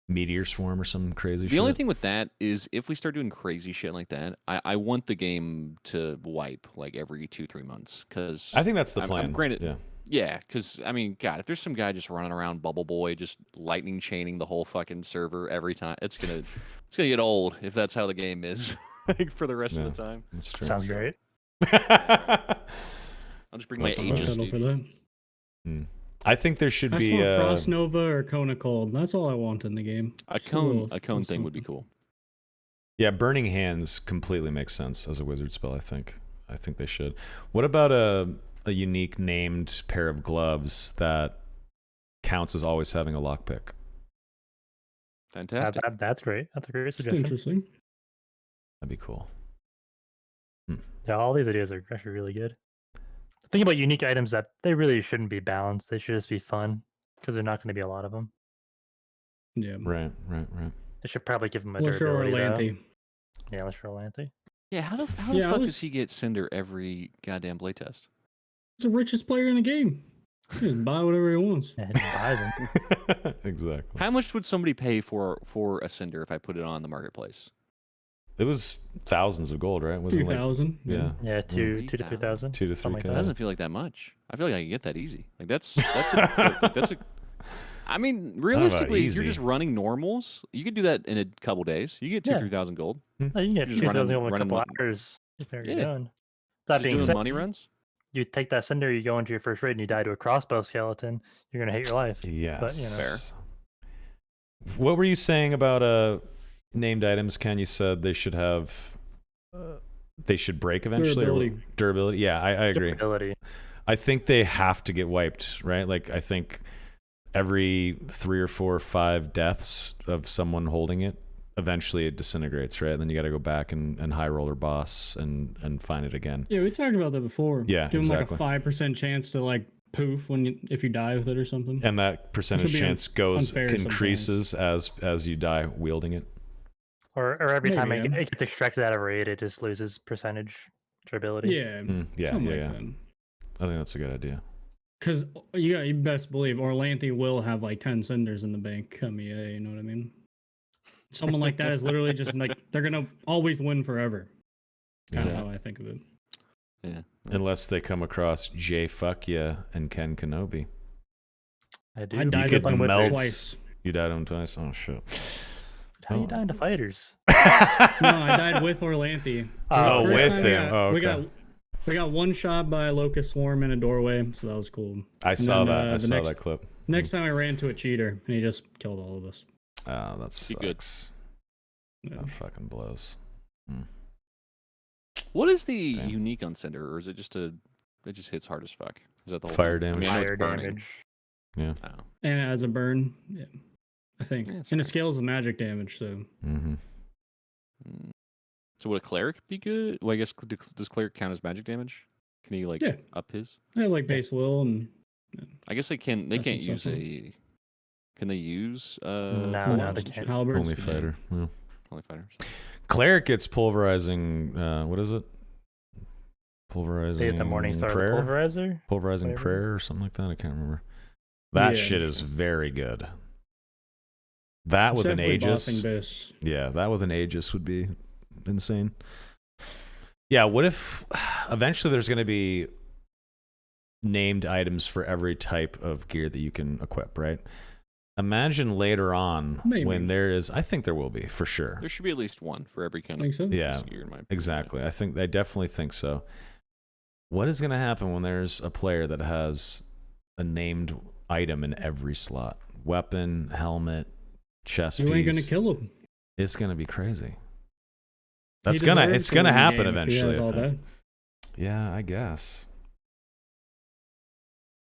Meteor Swarm or some crazy shit. The only thing with that is if we start doing crazy shit like that, I want the game to wipe like every 2-3 months. Cause I think that's the plan. Granted, yeah, because I mean, God, if there's some guy just running around Bubble Boy, just lightning chaining the whole fucking server every time, it's gonna get old if that's how the game is like for the rest of the time. That's true. Sounds great. I'll just bring my That's Aegis. for Dude. that. I think there should I just be want Frost Nova or Kona Cold. That's all I want in the game. A Just cone little thing would be something. cool. Yeah, Burning Hands completely makes sense as a wizard spell, I think. I think they should. What about a unique named pair of gloves that counts as always having a lockpick? Fantastic. That's great. That's a great It's suggestion. interesting. That'd be cool. Yeah, all these ideas are actually really good. Think about unique items that they really shouldn't be balanced. They should just be fun because they're not going to be a lot of them. Yeah. Right. They should probably give them a Unless you're durability. Orlanthe. Yeah, unless you're Orlanthe. Yeah, how the Yeah, I fuck was- does he get Cinder every goddamn playtest? He's the richest player in the game. He just buy whatever he wants. Yeah, it just buys them. Exactly. How much would somebody pay for a Cinder if I put it on the marketplace? It was thousands of gold, right? Wasn't it like 2,000. yeah, Yeah, 2 to 3,000. 2 to something 3 like That that. doesn't feel like that much. I feel like I can get that easy. Like that's a. I mean, realistically, if you're easy. just running normals, you could do that in a couple days. You get 3,000 gold. No, you can get Just 2,000 in a running couple mon- hours if you're Yeah. doing. That Just being doing said, money runs. you take that cinder, you go into your first raid, and you die to a crossbow skeleton. You're gonna hate your life. yes. What were you saying about named items? Ken, you said they should have they should break eventually. Durability. Yeah, I agree. Durability. I think they have to get wiped, right? Like I think every 3 or 4 or 5 deaths of someone holding it, eventually it disintegrates, right? And then you got to go back and high roller boss and find it again. Yeah, we talked about that before. Yeah, Give exactly. him like a 5% chance to like poof if you die with it or something. And that percentage Should be chance goes unfair increases as you die wielding it. Or every time Maybe, it yeah. gets extracted out of raid, it just loses percentage durability. Yeah. Yeah. something like that. I think that's a good idea. Because you best believe Orlanthe will have like 10 cinders in the bank come EA, you know what I mean? Someone like that is literally just like, they're going to always win forever. Kind of Yeah. how I think of it. Yeah. Unless they come across Jay Fuck Ya and KenKnobi. I do. I You died could with them melt- twice. You died on twice? Oh, shit. How you dying to fighters? No, I died with Orlanthe. Oh, First with time him. Oh, we okay. got one shot by a locust swarm in a doorway, so that was cool. I saw then, that. I the saw next- that clip. Next time I ran into a cheater, and he just killed all of us. Oh, that Be good. sucks. Yeah. That fucking blows. What is the Damn. unique on Cinder, or is it just it just hits hard as fuck? Is that the whole Fire thing? I damage. mean, I know Fire it's burning. damage. Yeah. Oh. And as a burn, yeah, I think. Yeah, that's and it fair. scales the magic damage, so Mm-hmm. Mm. So would a cleric be good? Well, I guess does cleric count as magic damage? Can he like Yeah. up his? I have like base will and I guess they can. They That's can't what's use up, a. Can they use No, halberds they and shit? can't. halberds. Only yeah. fighter. Yeah. Only fighters. Cleric gets pulverizing. What is it? Pulverizing Day at the morning star, the prayer, pulverizer. pulverizing whatever. prayer, or something like that. I can't remember. That Yeah, shit is very good. That with an definitely bossing Aegis, this. yeah, that with an Aegis would be insane. Yeah, what if eventually there's going to be named items for every type of gear that you can equip, right? Imagine later on Maybe. when there is, I think there will be for sure. There should be at least one for every kind Think of so? Yeah, gear, in my opinion. exactly. I definitely think so. What is going to happen when there's a player that has a named item in every slot? Weapon, helmet, chest You piece. ain't gonna kill him. It's going to be crazy. He It's deserves gonna win happen game if he eventually. has I all think. Yeah, I guess.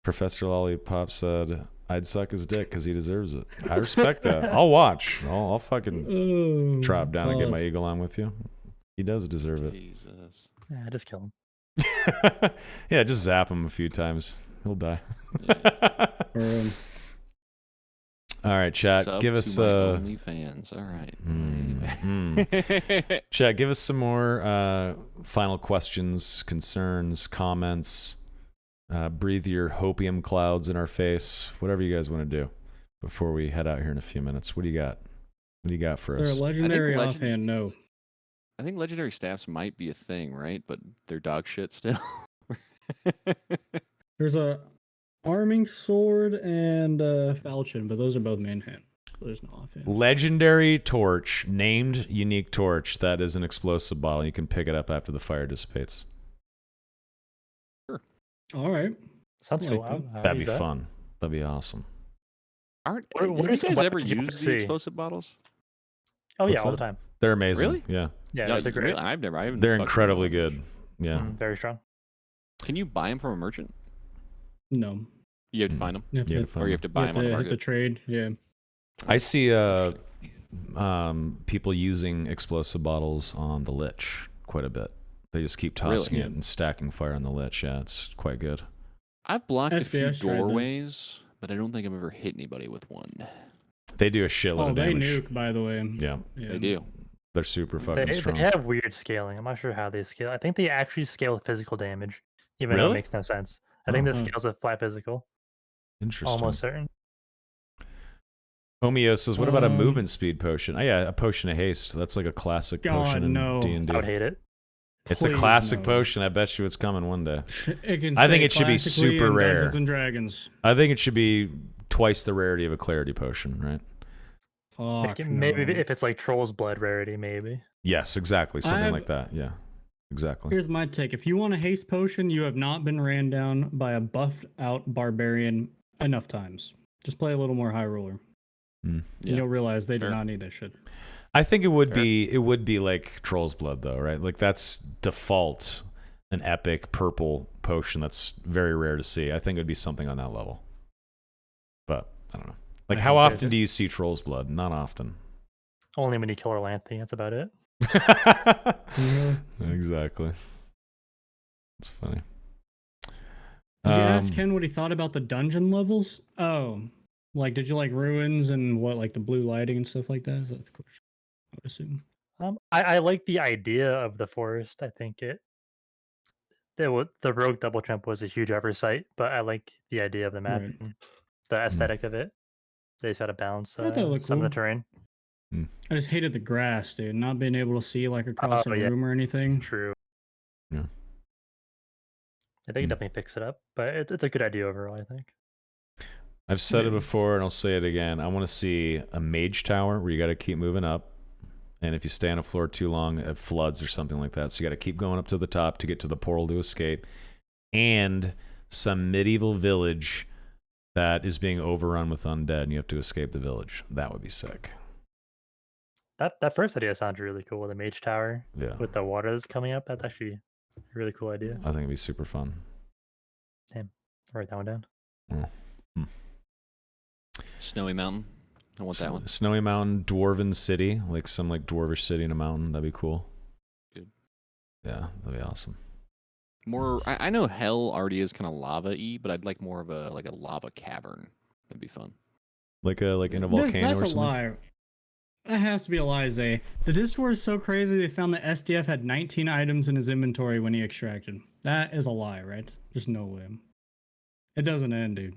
Professor Lollipop said, "I'd suck his dick because he deserves it." I respect that. I'll watch. I'll fucking that. drop down and get my pause. eagle on with you. He does deserve it. Jesus. Yeah, just kill him. Yeah, just zap him a few times. He'll die. Um, All right, chat. Sub Give to us my OnlyFans. All right. Anyway. Chat. Give us some more final questions, concerns, comments. Breathe your hopium clouds in our face. Whatever you guys want to do before we head out here in a few minutes. What do you got? What do you got for is us? there a legendary legend- offhand? No. I think legendary staffs might be a thing, right? But they're dog shit still. There's a arming sword and falchion, but those are both main hand. So there's no offhand. Legendary torch, named unique torch. That is an explosive bottle. You can pick it up after the fire dissipates. All right. Sounds I cool. like that. That'd be fun. That'd be awesome. Aren't What have are you some guys ever weapons you used see? the explosive bottles? Oh yeah, What's all that? the time. They're amazing. Really? Yeah. Yeah, No, they're great. really? I haven't. They're fucked with them incredibly that much. good. Yeah. Very strong. Can you buy them from a merchant? No. You have to find them, You have Yeah, to, fine. or you have to buy them on the hit the market. trade. Yeah. I see people using explosive bottles on the Lich quite a bit. They just keep tossing Really? it and stacking fire on the Lich. Yeah, it's quite good. I've blocked a few SBS tried that. doorways, but I don't think I've ever hit anybody with one. They do a shitload Oh, of they damage. nuke, by the way. Yeah, They do. they're super fucking They strong. have weird scaling. I'm not sure how they scale. I think they actually scale with physical damage, even though Really? it makes no sense. I think Oh. that scales with flat physical. Interesting. Almost certain. Omeo says, "What about a Um, movement speed potion? Oh yeah, a potion of haste. That's like a classic God, potion in no. D&D. I would hate it. It's a Please, classic no. potion. I bet you it's coming one day. It can I think stay it should be classically super in rare. Dungeons and Dragons. I think it should be twice the rarity of a clarity potion, right? Fuck, Maybe no. if it's like Troll's Blood rarity, maybe. Yes, exactly. Something I've- like that. Yeah, exactly. Here's my take. If you want a haste potion, you have not been ran down by a buffed out barbarian enough times. Just play a little more high roller. And Yeah. you'll realize they Fair. do not need that shit. I think it would Fair. be like Troll's Blood though, right? Like that's default an epic purple potion that's very rare to see. I think it would be something on that level. But I don't know. Like I how think often do you see Troll's Blood? Not often. Only when you kill Orlanthe, that's about it. Exactly. It's funny. Did you ask Ken what he thought about the dungeon levels? Oh, like did you like ruins and what, like the blue lighting and stuff like that? Is that the question? I would assume. I like the idea of the forest. I think the rogue double jump was a huge oversight, but I like the idea of the map Right. and the aesthetic of it. They just got to balance I thought it looked some of the cool. terrain. I just hated the grass, dude. Not being able to see like across Oh, a yeah. room or anything. True. Yeah. I think it definitely fix it up, but it's a good idea overall. I think. I've said it Yeah. before and I'll say it again. I want to see a mage tower where you got to keep moving up. And if you stay on a floor too long, it floods or something like that. So you got to keep going up to the top to get to the portal to escape. And some medieval village that is being overrun with undead and you have to escape the village. That would be sick. That first idea sounds really cool. The mage tower Yeah. with the water that's coming up. That's actually a really cool idea. I think it'd be super fun. Write that one down. Snowy Mountain. I want that one. Snowy Mountain, Dwarven City, like some like dwarvish city in a mountain. That'd be cool. Good. Yeah, that'd be awesome. More. I know hell already is kind of lava-y, but I'd like more of a lava cavern. That'd be fun. Like in a volcano That's or a something. lie. That has to be a lie, Zay. The Discord is so crazy they found that SDF had 19 items in his inventory when he extracted. That is a lie, right? There's no way. It doesn't end, dude.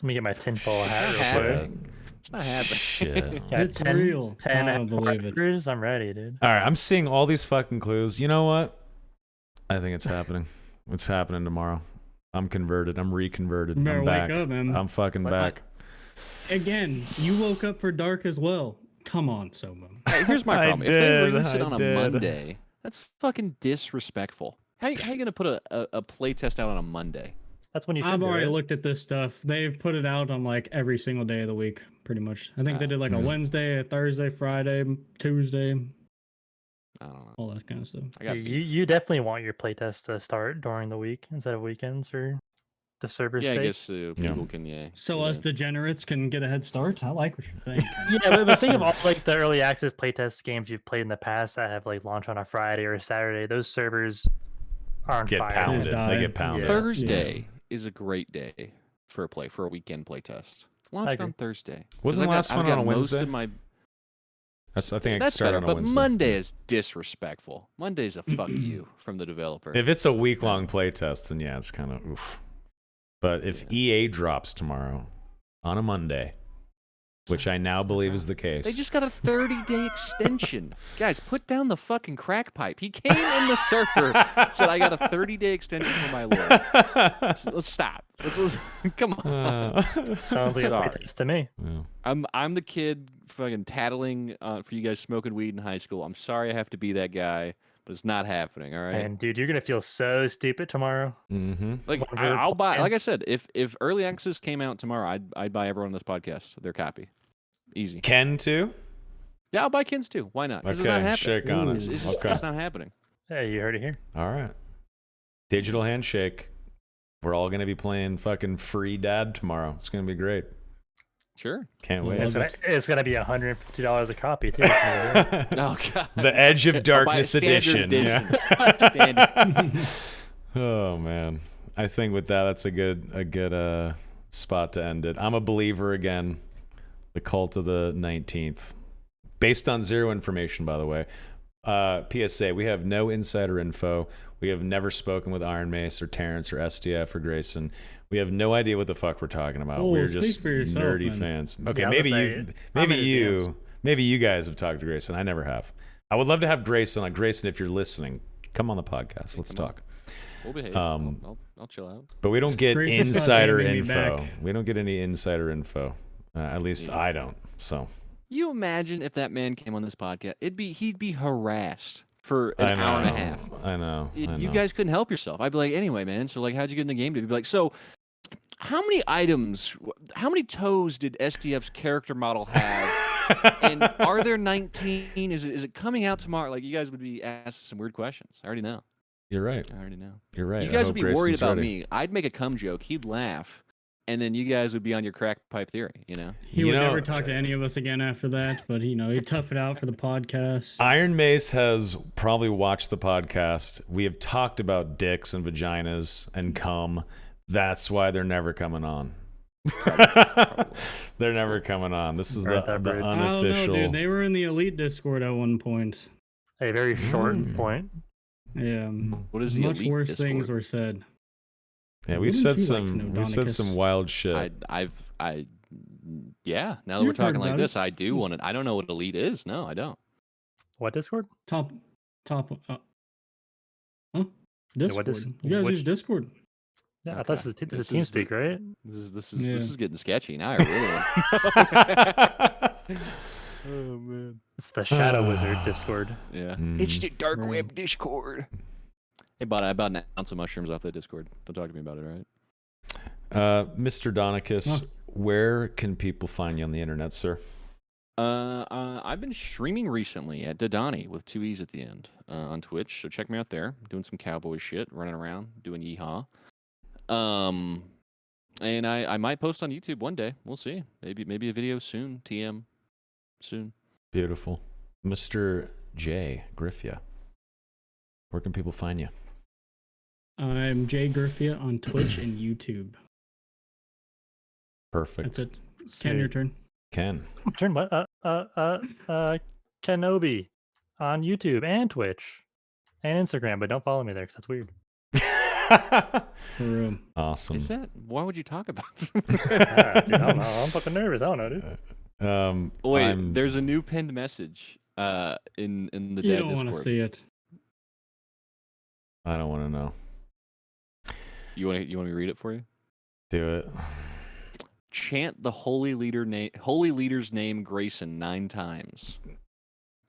Let me get my tinfoil It's hat not real quick. happening. It's not happening. Shit. Got It's real. 10 I don't believe it. hours, I'm ready, dude. All right, I'm seeing all these fucking clues. You know what? I think it's happening. It's happening tomorrow. I'm converted. I'm reconverted. You better I'm wake back. up, man. I'm fucking back. Again, you woke up for dark as well. Come on, Soma. Hey, here's my I problem. If they did, release it I on a did. Monday, that's fucking disrespectful. How you gonna put a playtest out on a Monday? That's when you should I've do already it. looked at this stuff. They've put it out on like every single day of the week, pretty much. I think they did like a Mhm. Wednesday, a Thursday, Friday, Tuesday, I don't know. all that kind of stuff. I got You definitely want your playtest to start during the week instead of weekends for the server's yeah, I sake. guess people can So do us that. degenerates can get a head start. I like what you're saying. Yeah, but think of all like the early access playtest games you've played in the past that have like launched on a Friday or a Saturday. Those servers aren't Get fire. pounded. They die. get pounded. Yeah. Thursday is a great day for a weekend playtest. Launch it agree. on Thursday. 'Cause Wasn't the I've got- last I've one got on a most Wednesday? of my I think it That's started better, on a but Wednesday. Monday is disrespectful. Monday's a fuck you from the developer. If it's a week-long playtest, then yeah, it's kind of oof. But if EA drops tomorrow on a Monday, which I now believe is the case, They just got a 30-day extension. Guys, put down the fucking crack pipe. He came in the server, said, I got a 30-day extension for my lord. Let's stop. Let's come on. Sounds like a Sorry. playtest to me. Yeah. I'm the kid fucking tattling for you guys smoking weed in high school. I'm sorry I have to be that guy, but it's not happening, all right? And dude, you're gonna feel so stupid tomorrow. Mm-hmm. Like whenever I'll buy. playing. Like I said, if early access came out tomorrow, I'd buy everyone on this podcast their copy. Easy. Ken too. Yeah, I'll buy Kins too. Why not? 'Cause it's not Okay, happening. shake on Ooh. it. It's just Okay. it's not happening. Hey, you heard it here. All right. Digital handshake. We're all gonna be playing fucking free dad tomorrow. It's gonna be great. Sure. Can't Well, wait. It's gonna be $150 a copy too. Yeah. Oh god. The Edge of I'll buy a Darkness standard edition. edition. Yeah. Standard. Oh man, I think with that, that's a good spot to end it. I'm a believer again. The cult of the 19th, based on zero information, by the way. PSA: we have no insider info. We have never spoken with Iron Mace or Terrence or SDF or Grayson. We have no idea what the fuck we're talking about. Oh, We're speak just for yourself, nerdy man. fans. Okay, Yeah, I was maybe gonna you, say, maybe I'm in his you, maybe you guys have talked to Grayson. I never have. I would love to have Grayson. Like Grayson, if you're listening, come on the podcast. Let's come on. talk. We'll behave. I'll chill out. But we don't get Grayson started insider naming me info. back. We don't get any insider info. At least I don't. So You imagine if that man came on this podcast? He'd be harassed for I an know. hour and a half. I know. I You know. guys couldn't help yourself. I'd be like, anyway, man. So like, how'd you get in the game? He'd be like, so how many items, how many toes did SDF's character model have? And are there 19? Is it coming out tomorrow? Like, you guys would be asked some weird questions. I already know. You're right. I already know. You're right. You I guys hope would be worried Grayson's about ready. me. I'd make a cum joke. He'd laugh. And then you guys would be on your crack pipe theory, you know? He You would know, never talk to any of us again after that, but he'd tough it out for the podcast. Iron Mace has probably watched the podcast. We have talked about dicks and vaginas and cum. That's why they're never coming on. They're never coming on. This is the Burnt that bridge. I don't know, unofficial. dude. They were in the elite Discord at one point. A very short point. Yeah. What is the Much elite worse Discord? things were said. Yeah, we've Wouldn't said you like to some. know, We've said Donicus? some wild shit. Yeah. Now that You've we're talking heard like about this, it. I do want to. I don't know what elite is. No, I don't. What Discord? Top. Huh? Yeah, Discord. what is- you guys which- use Discord. Yeah, I Okay. thought this is This is TeamSpeak, right? This Yeah. is getting sketchy. Now I really. Oh man. It's the Shadow Wizard Discord. Yeah. Mm. It's the dark Right. web Discord. Hey, bought an ounce of mushrooms off that Discord. Don't talk to me about it, all right? Mr. Donicus, Huh. where can people find you on the internet, sir? I've been streaming recently at Dodani with 2 E's at the end on Twitch. So check me out there. Doing some cowboy shit, running around, doing yeehaw. And I might post on YouTube one day. We'll see. Maybe a video soon. TM soon. Beautiful. Mr. J. Griffia, where can people find you? I'm Jay Griffia on Twitch and YouTube. Perfect. That's it. Ken, your turn. Ken. Turn what? KenKnobi on YouTube and Twitch and Instagram, but don't follow me there because that's weird. For real. Awesome. Is that? Why would you talk about? Yeah, dude, I don't know. I'm fucking nervous. I don't know, dude. Wait, there's a new pinned message in the You dead don't want to Discord. see it. I don't want to know. You want me to read it for you? Do it. Chant the holy leader's name Grayson 9 times.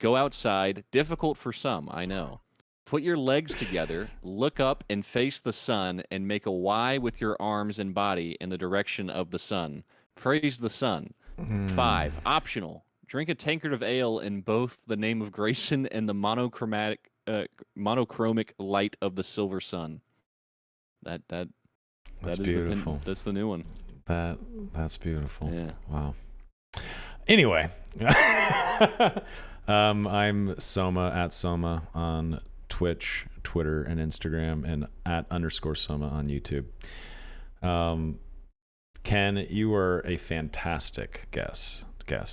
Go outside. Difficult for some, I know. Put your legs together, look up and face the sun, and make a Y with your arms and body in the direction of the sun. Praise the sun. 5. Optional. Drink a tankard of ale in both the name of Grayson and the monochromic light of the silver sun. That's beautiful. That's the new one. That's beautiful. Yeah. Wow. Anyway, I'm Soma at Soma on Twitch, Twitter, and Instagram, and at _Soma on YouTube. Ken, you are a fantastic guest.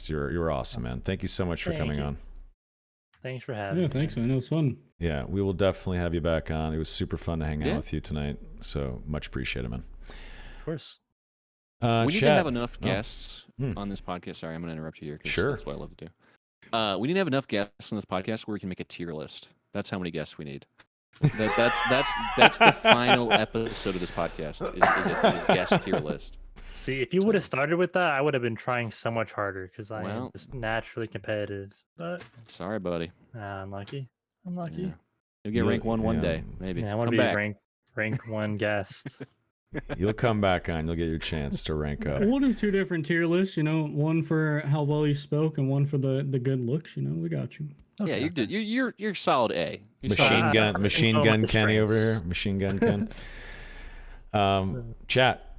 You're awesome, man. Thank you so much for coming on. Thanks for having me. Yeah, thanks, man. It was fun. Yeah, we will definitely have you back on. It was super fun to hang out with you tonight. So much appreciated, man. Of course. We need to Chat. have enough guests on this podcast. Sorry, I'm going to interrupt you here. Sure. That's what I love to do. We need to have enough guests on this podcast where we can make a tier list. That's how many guests we need. That's the final episode of this podcast is a guest tier list. See, if you would have started with that, I would have been trying so much harder because I am Well- just naturally competitive. But Sorry, buddy. unlucky. Unlucky. Yeah. You'll get rank 1 one yeah. day, maybe. Yeah, I want to Come be back. rank 1 guest. You'll come back on. You'll get your chance to rank up. We'll do 2 different tier lists. One for how well you spoke, and one for the good looks. We got you. Yeah, you did. You're solid A. You're Machine solid gun with the Kenny over strengths. here. Machine gun Ken. Chat.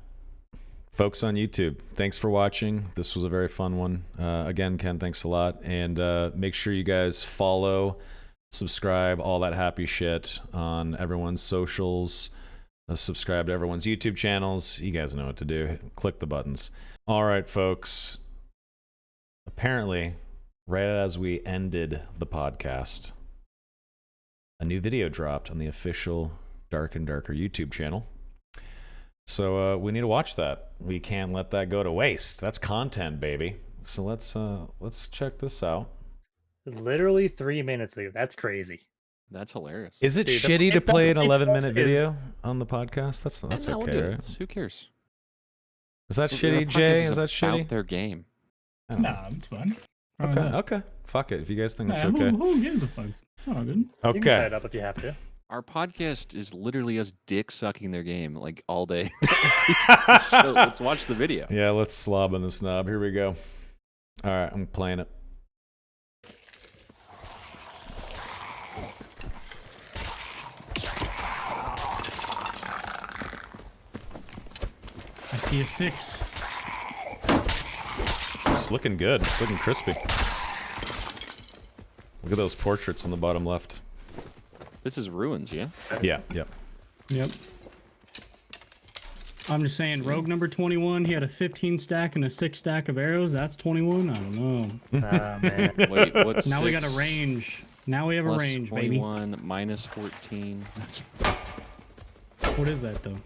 Folks on YouTube, thanks for watching. This was a very fun one. Again, Ken, thanks a lot. And make sure you guys follow, subscribe, all that happy shit on everyone's socials. Subscribe to everyone's YouTube channels. You guys know what to do. Click the buttons. All right, folks. Apparently, right as we ended the podcast, a new video dropped on the official Dark and Darker YouTube channel. So we need to watch that. We can't let that go to waste. That's content, baby. So let's check this out. Literally 3 minutes ago. That's crazy. That's hilarious. Is it Dude, shitty to play an it 11-minute is- video on the podcast? That's Yeah, we'll do okay, it. right? Who cares? Is that Their shitty, podcast Jay? Is that shitty? About their game. I don't know. Nah, it's fun. Okay. Fuck it. If you guys think it's Nah, okay. Who gives a fuck? It's all good. You can cut Okay. it up if you have to. Our podcast is literally us dick sucking their game like all day. So let's watch the video. Yeah, let's slob on this knob. Here we go. All right, I'm playing it. I see a 6. It's looking good. It's looking crispy. Look at those portraits on the bottom left. This is Ruins, yeah? Yeah, yep. Yep. I'm just saying, Rogue number 21, he had a 15 stack and a 6 stack of arrows. That's 21? I don't know. Oh, man. Wait, what's Now we got a 6 range. Now we have a plus range, baby. 21 minus 14. What is that, though?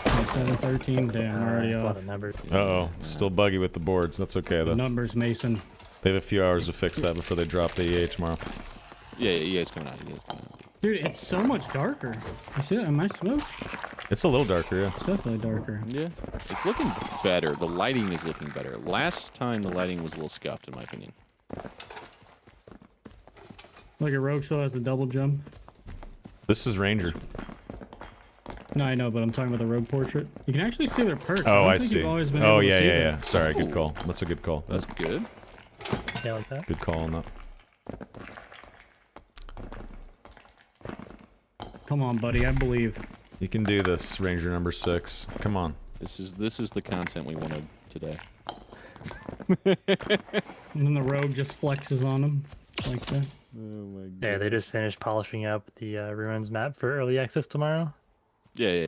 27, 13. Damn, I'm already That's a lot off. of numbers. Uh-oh. Still buggy with the boards. That's okay, The though. numbers, Mason. They have a few hours to fix that before they drop the EA tomorrow. Yeah, it's coming out. Dude, it's so much darker. You see that? Am I smoked? It's a little darker, yeah. It's definitely darker. Yeah, it's looking better. The lighting is looking better. Last time the lighting was a little scuffed, in my opinion. Like a Rogue still has the double jump. This is Ranger. No, I know, but I'm talking about the Rogue portrait. You can actually see their perks. Oh, don't I think see. you've always been Oh, able to yeah, see yeah, that. yeah. Sorry, good Ooh. call. That's a good call. That's good. Yeah, like that. Good call on that. Come on, buddy. I believe. You can do this, Ranger number 6. Come on. This is the content we wanted today. And then the Rogue just flexes on him. Like that. Oh my god. Yeah, they just finished polishing up the Ruins map for early access tomorrow. Yeah. Yeah.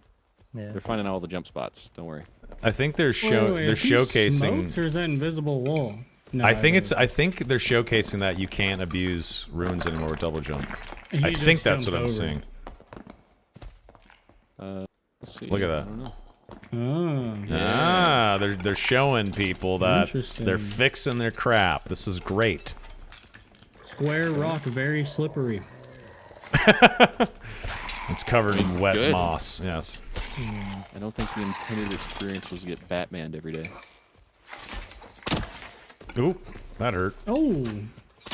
They're finding all the jump spots. Don't worry. I think they're Wait, they're is he showcasing. smoked, or is that invisible wall? No, I think they're showcasing that you can't abuse ruins anymore with double jump. he I just think that's jumped what I'm over. seeing. Let's see. Look at I that. don't know. Oh, Ah, they're showing people that Interesting. they're fixing their crap. This is great. square rock, very slippery. It's covered in wet good. moss. Yes. I don't think the intended experience was to get Batmaned every day. Oop, that hurt. Oh,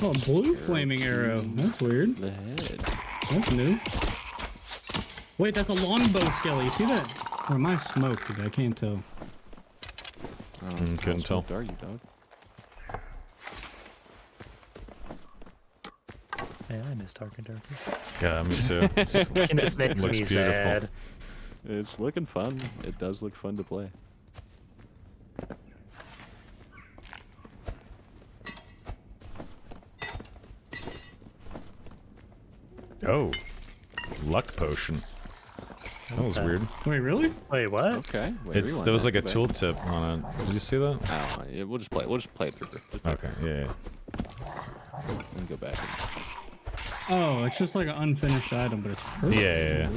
oh, blue flaming arrow. That's weird. The head. That's new. Wait, that's a longbow skelly. You see that? Or am I smoked? I can't tell. Couldn't tell. How are you, dog? Man, I miss Dark and Darker. Yeah, me too. It's- This makes Looks me beautiful. sad. It's looking fun. It does look fun to play. oh, luck potion. That was Okay. weird. Wait, really? Wait, what? Okay. Wait, It's there was like a tooltip on it. Did you see that? Oh, yeah, we'll just play. We'll just play it through. Just Okay. Yeah. Let me go back. Oh, it's just like an unfinished item, but it's perfect. Yeah.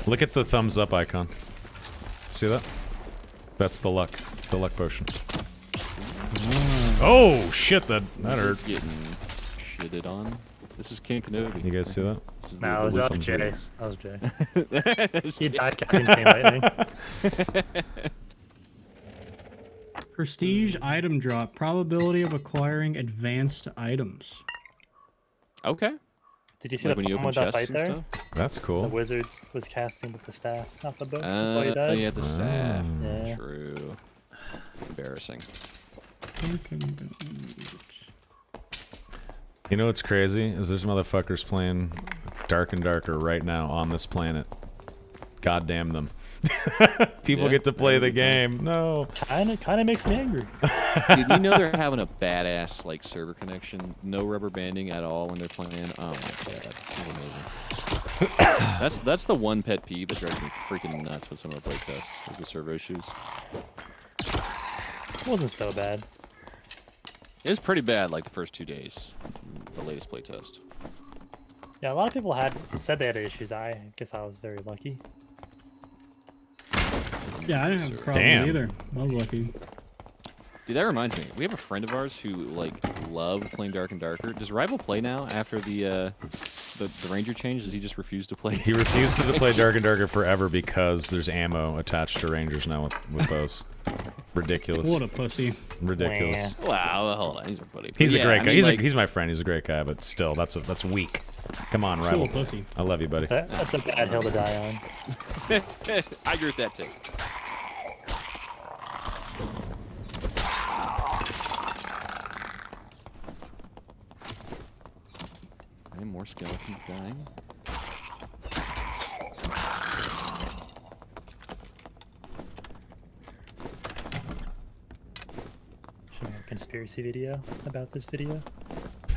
Look at the thumbs up icon. See that? That's the luck potion. Oh shit! That hurt. It's getting shitted on. This is KenKnobi. You guys see that? This is No, the that was thumbs Jay. up. That was Jay. He died catching Chain Lightning. Prestige item drop. Probability of acquiring advanced items. Okay. Did you see Like the when you problem open with that chests fight and there? stuff. That's The cool. wizard was casting with the staff off the boat before he died. Yeah, the staff. Yeah. True. Embarrassing. You know what's crazy is there's motherfuckers playing Dark and Darker right now on this planet. God damn them. People Yeah, get to play the every time. game. No. Kinda makes me angry. Dude, you know they're having a badass like server connection, no rubber banding at all when they're playing. Oh my god, it's amazing. that's the one pet peeve that drives me freaking nuts with some of the playtests is the servo issues. It wasn't so bad. It was pretty bad like the first 2 days, the latest playtest. Yeah, a lot of people said they had issues. I guess I was very lucky. Yeah, I didn't have a problem Damn. either. I was lucky. Dude, that reminds me. We have a friend of ours who like loved playing Dark and Darker. Does Rival play now after the Ranger change? Does he just refuse to play? He refuses to play Dark and Darker forever because there's ammo attached to Rangers now with bows. Ridiculous. What a pussy. Ridiculous. Wow, hold on, he's our buddy. He's But a yeah, great I guy. mean, like, He's my friend. He's a great guy, but still, that's weak. Come on, Still Rival. a pussy. I love you, buddy. That's a bad hill to die on. I agree with that too. Okay, more skeletons dying. Should make a conspiracy video about this video.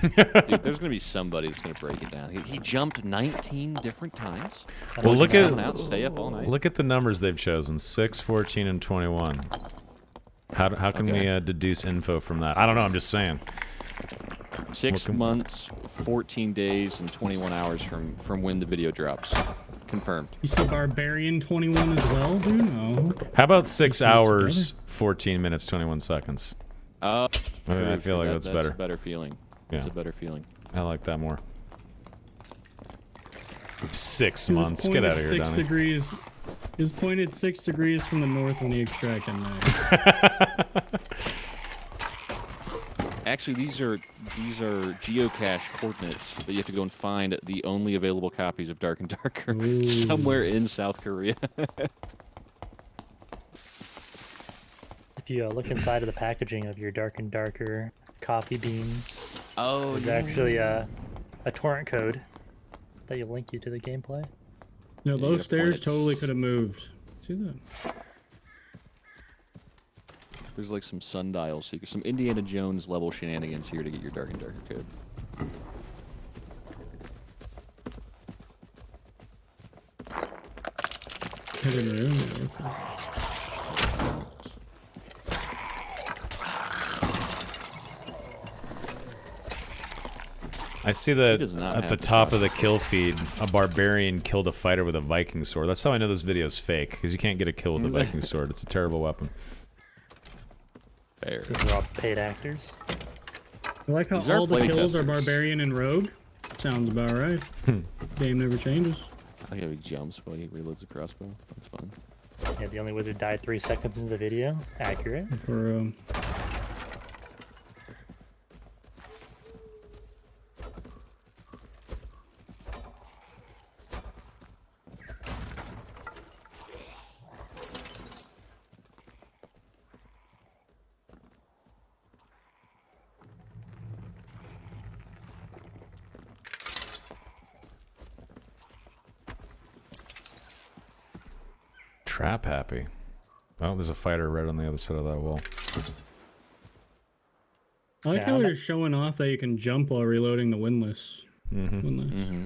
Dude, there's gonna be somebody that's gonna break it down. He jumped 19 different times. Well, look Down and at out, stay up all night. look at the numbers they've chosen: 6, 14, and 21. How can we Okay. deduce info from that? I don't know. I'm just saying. 6 Welcome. months, 14 days, and 21 hours from when the video drops. Confirmed. You said Barbarian 21 as well, dude? No. How about 6 Put it hours, 14 minutes, 21 seconds? I feel like that's better. a better feeling. That's Yeah. a better feeling. I like that more. 6 It was months. Get out of here, 6 Donnie. degrees. It was pointed 6 degrees from the north when he extracted that. Actually, these are geocache coordinates that you have to go and find the only available copies of Dark and Darker Ooh. somewhere in South Korea. If you look inside of the packaging of your Dark and Darker coffee beans, Oh, there's actually a torrent code that will link you to the gameplay. No, Yeah, those your stairs point, totally it's- could have moved. See that? There's like some sundial secrets, some Indiana Jones level shenanigans here to get your Dark and Darker code. Hidden room. Yeah, okay. I see that does not at have the the top of crouch. the kill feed, a barbarian killed a fighter with a Viking sword. That's how I know this video's fake, because you can't get a kill with a Viking sword. It's a terrible weapon. Fair. These are all paid actors. I like how These are all the play kills are testers. barbarian and rogue. Sounds about right. Game never changes. I like how he jumps while he reloads the crossbow. That's fun. Yeah, the only wizard died 3 seconds into the video. Accurate. For Trap happy. Oh, there's a fighter right on the other side of that wall. I like Yeah, how I'm you're showing off that you can jump while reloading the windlass. Windlass. Mm-hmm.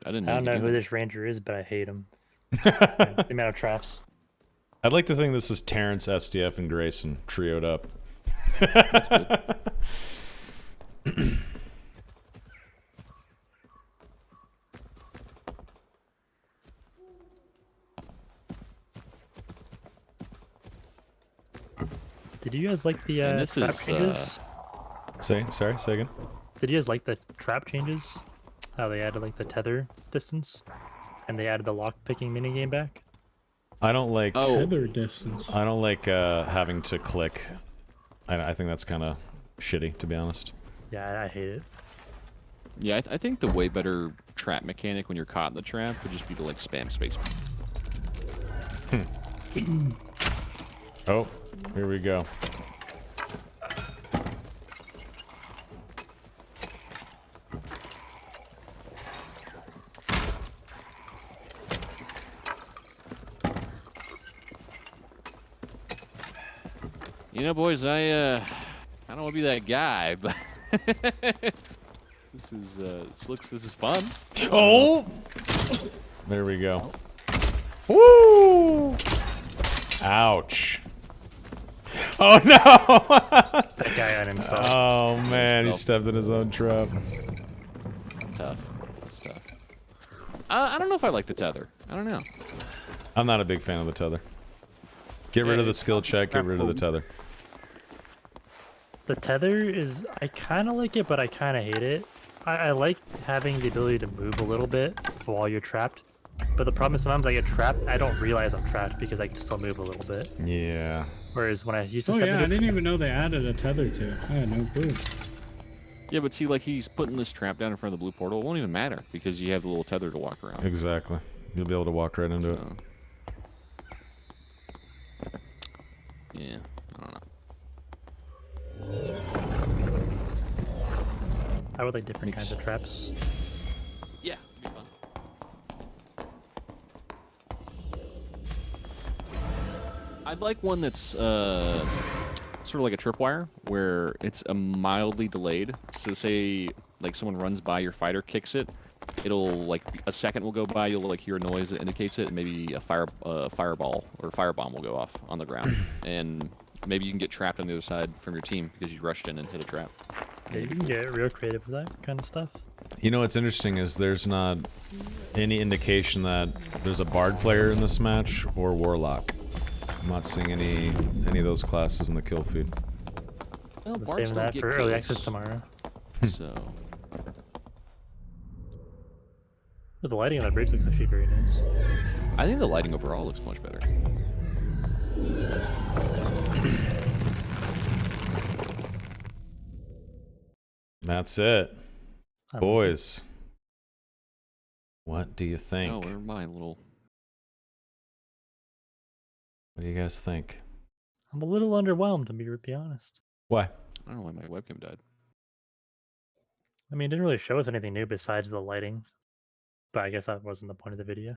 I didn't know. I don't you know could who do this ranger is, but I hate him. The amount of traps. I'd like to think this is Terrence, SDF, and Grayson trioed up. That's good. Did you guys like the And this trap is, changes? Sorry, say again. Did you guys like the trap changes? How they added like the tether distance, and they added the lock picking minigame back. I don't like. Oh, Tether distance. I don't like having to click. I think that's kind of shitty, to be honest. Yeah, I hate it. yeah. I think the way better trap mechanic when you're caught in the trap would just be to like spam space. Oh, here we go. You know, boys, I don't want to be that guy, but this is fun. Oh! There we go. Woo! Ouch. Oh no! That guy uninstalled. Oh man, he Nope. stepped in his own trap. Tough. It's tough. I don't know if I like the tether. I don't know. I'm not a big fan of the tether. Get rid Yeah, of the it's skill check, get rid of the tether. The tether is, I kind of like it, but I kind of hate it. I like having the ability to move a little bit while you're trapped. But the problem is sometimes I get trapped, I don't realize I'm trapped because I can still move a little bit. Yeah. Whereas when I used to Oh step yeah, into I didn't even know they added a tether to it. I had no clue. Yeah, but see, like he's putting this trap down in front of the blue portal. It won't even matter because you have the little tether to walk around. Exactly. You'll be able to walk right into it. So, yeah, I don't know. I would like different kinds of traps. Yeah, it'd be fun. I'd like one that's sort of like a tripwire, where it's a mildly delayed. So say like someone runs by your fighter, kicks it, it'll like a second will go by, you'll like hear a noise that indicates it, and maybe a fireball or firebomb will go off on the ground, and maybe you can get trapped on the other side from your team because you rushed in and hit a trap. Yeah, you can get real creative with that kind of stuff. You know what's interesting is there's not any indication that there's a bard player in this match or warlock. I'm not seeing any of those classes in the kill feed. Well, I'm bards saving don't that get for early kills, access tomorrow. So But the lighting on that bridge looks actually very nice. I think the lighting overall looks much better. That's it. I like it. Boys. What do you think? Oh, where are my little? What do you guys think? I'm a little underwhelmed, to be honest. Why? I don't know why my webcam died. I mean, it didn't really show us anything new besides the lighting. But I guess that wasn't the point of the video.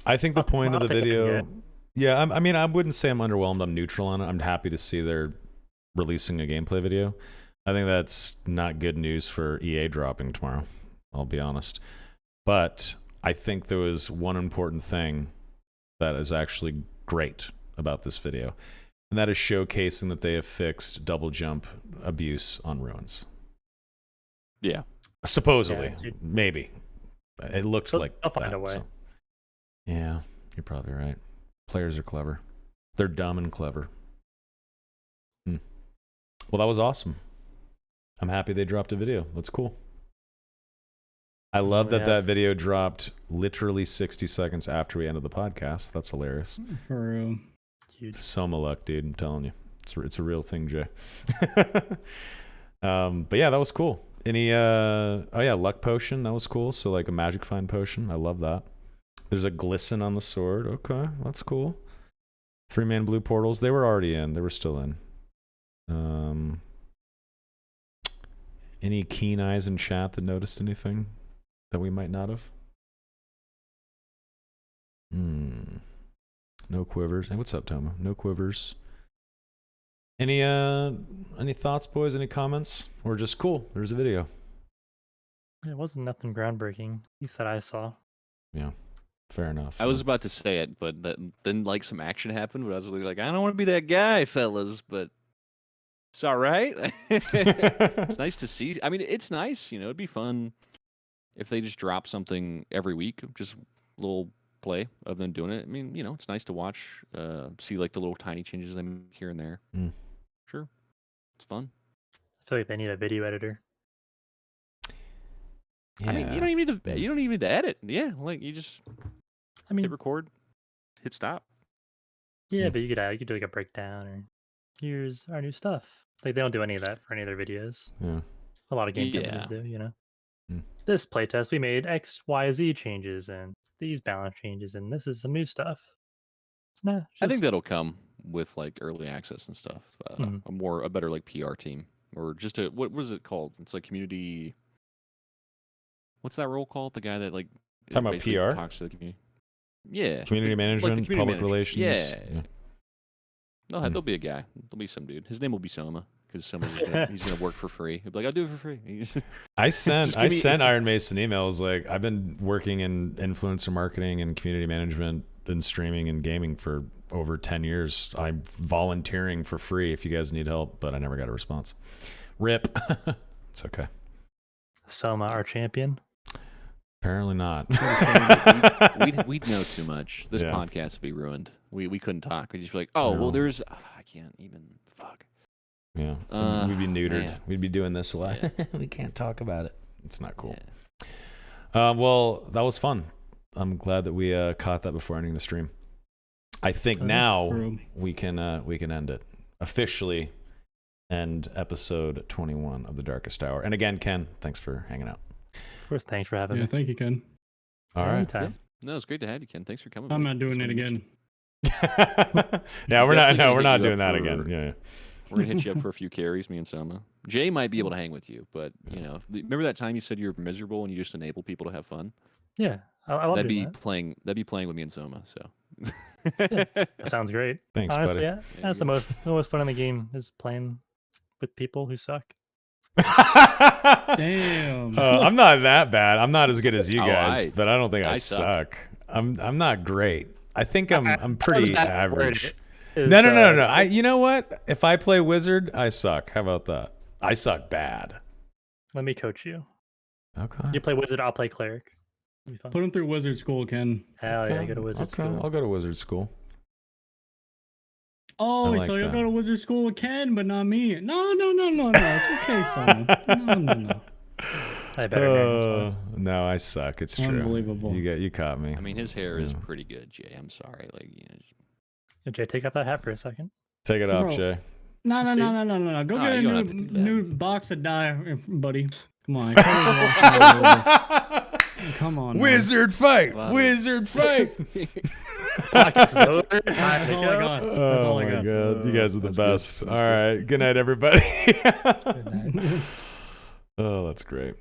I think the I'll- point of I'll the take what I can video. get. Yeah, I mean, I wouldn't say I'm underwhelmed. I'm neutral on it. I'm happy to see they're releasing a gameplay video. I think that's not good news for EA dropping tomorrow. I'll be honest. But I think there was one important thing that is actually great about this video, and that is showcasing that they have fixed double jump abuse on ruins. Yeah. Supposedly, Yeah, dude. maybe. It looks They'll- like they'll find that, a way. so. Yeah, you're probably right. Players are clever. They're dumb and clever. Well, that was awesome. I'm happy they dropped a video. That's cool. I love that that video dropped literally 60 seconds after we ended the podcast. That's hilarious. For real. Huge. Soma luck, dude. I'm telling you. It's a real thing, Jay. But yeah, that was cool. Any oh yeah, luck potion. That was cool. So like a magic find potion. I love that. There's a glisten on the sword. Okay, that's cool. 3-man blue portals. They were already in. They were still in. Any keen eyes in chat that noticed anything that we might not have? No quivers. Hey, what's up, Toma? No quivers. Any thoughts, boys? Any comments? Or just cool? There's a video. It wasn't nothing groundbreaking. At least that I saw. Yeah, fair enough. I was about to say it, but then like some action happened. But I was like, I don't want to be that guy, fellas. But it's all right. It's nice to see. I mean, it's nice. You know, it'd be fun if they just drop something every week. Just a little play of them doing it. I mean, you know, it's nice to watch. See like the little tiny changes they make here and there. Sure, it's fun. I feel like they need a video editor. Yeah. I mean, you don't even need to edit. Yeah, like you just I mean, hit record, hit stop. yeah, but you could do like a breakdown or here's our new stuff. Like they don't do any of that for any of their videos. Yeah. A lot of game Yeah. companies do, you know. Hmm. This playtest we made X, Y, Z changes and these balance changes and this is some new stuff. Nah, I think just- that'll come with like early access and stuff. A better like PR team or just a what was it called? It's like community. What's that role called? The guy that like Talking about basically PR? talks to the community. Yeah, Community like the management, community public manager. relations. Yeah. There'll be a guy. There'll be some dude. His name will be Soma because he's gonna work for free. He'll be like, I'll do it for free. I sent Just give me- Iron Mason emails like I've been working in influencer marketing and community management and streaming and gaming for over 10 years. I'm volunteering for free if you guys need help, but I never got a response. RIP. It's okay. Soma, our champion. Apparently not. We'd know too much. This Yeah. podcast would be ruined. We couldn't talk. We'd just be like, oh No. well, there's I can't even fuck. Yeah. We'd be neutered. man. We'd be doing this a lot. Yeah. We can't talk about it. It's not cool. Yeah. Well, that was fun. I'm glad that we caught that before ending the stream. I think now True. we can end it officially. End episode 21 of The Darkest Hour. And again, Ken, thanks for hanging out. Of course, thanks for having Yeah, me. thank you, Ken. All right. Anytime. No, it's great to have you, Ken. Thanks for coming. I'm man. not doing Thanks it for again. Yeah, we're not. Definitely No, gonna we're hit not you doing up that for- again. Yeah. We're gonna hit you up for a few carries, me and Soma. Jay might be able to hang with you, but you know, remember that time you said you were miserable and you just enable people to have fun? Yeah, I love That'd doing be that. playing. That'd be playing with me and Soma. So. That sounds great. Thanks, Honestly, buddy. yeah, that's the most fun in the game is playing with people who suck. Damn. I'm not that bad. I'm not as good as you Oh, guys, but I don't think I I suck. I'm not great. I think I'm That was pretty a bad average. word. Is, No. You know what? If I play wizard, I suck. How about that? I suck bad. Let me coach you. Okay. You play wizard, I'll play cleric. It'll be fun. Put him through wizard school, Ken. Hell yeah, go to wizard Okay, school. I'll go to wizard school. Oh, like so you'll that. go to wizard school with Ken, but not me. No. It's okay, son. No. I better learn this one. No, I suck. It's true. Unbelievable. You caught me. I mean, his hair is Yeah. pretty good, Jay. I'm sorry. Like, you know, Hey, Jay, take off that hat for a second. Take it off, Bro. Jay. No. See? Go Oh, get a you don't have to do that. new box of dye, buddy. Come on. Come on. man. Wizard fight! Love it. Wizard fight! Podcast is over. Time That's to all I go. got. That's Oh all I my got. god, you guys are the That's good. best. That's All good. right, good night, everybody. Good night. Oh, that's great.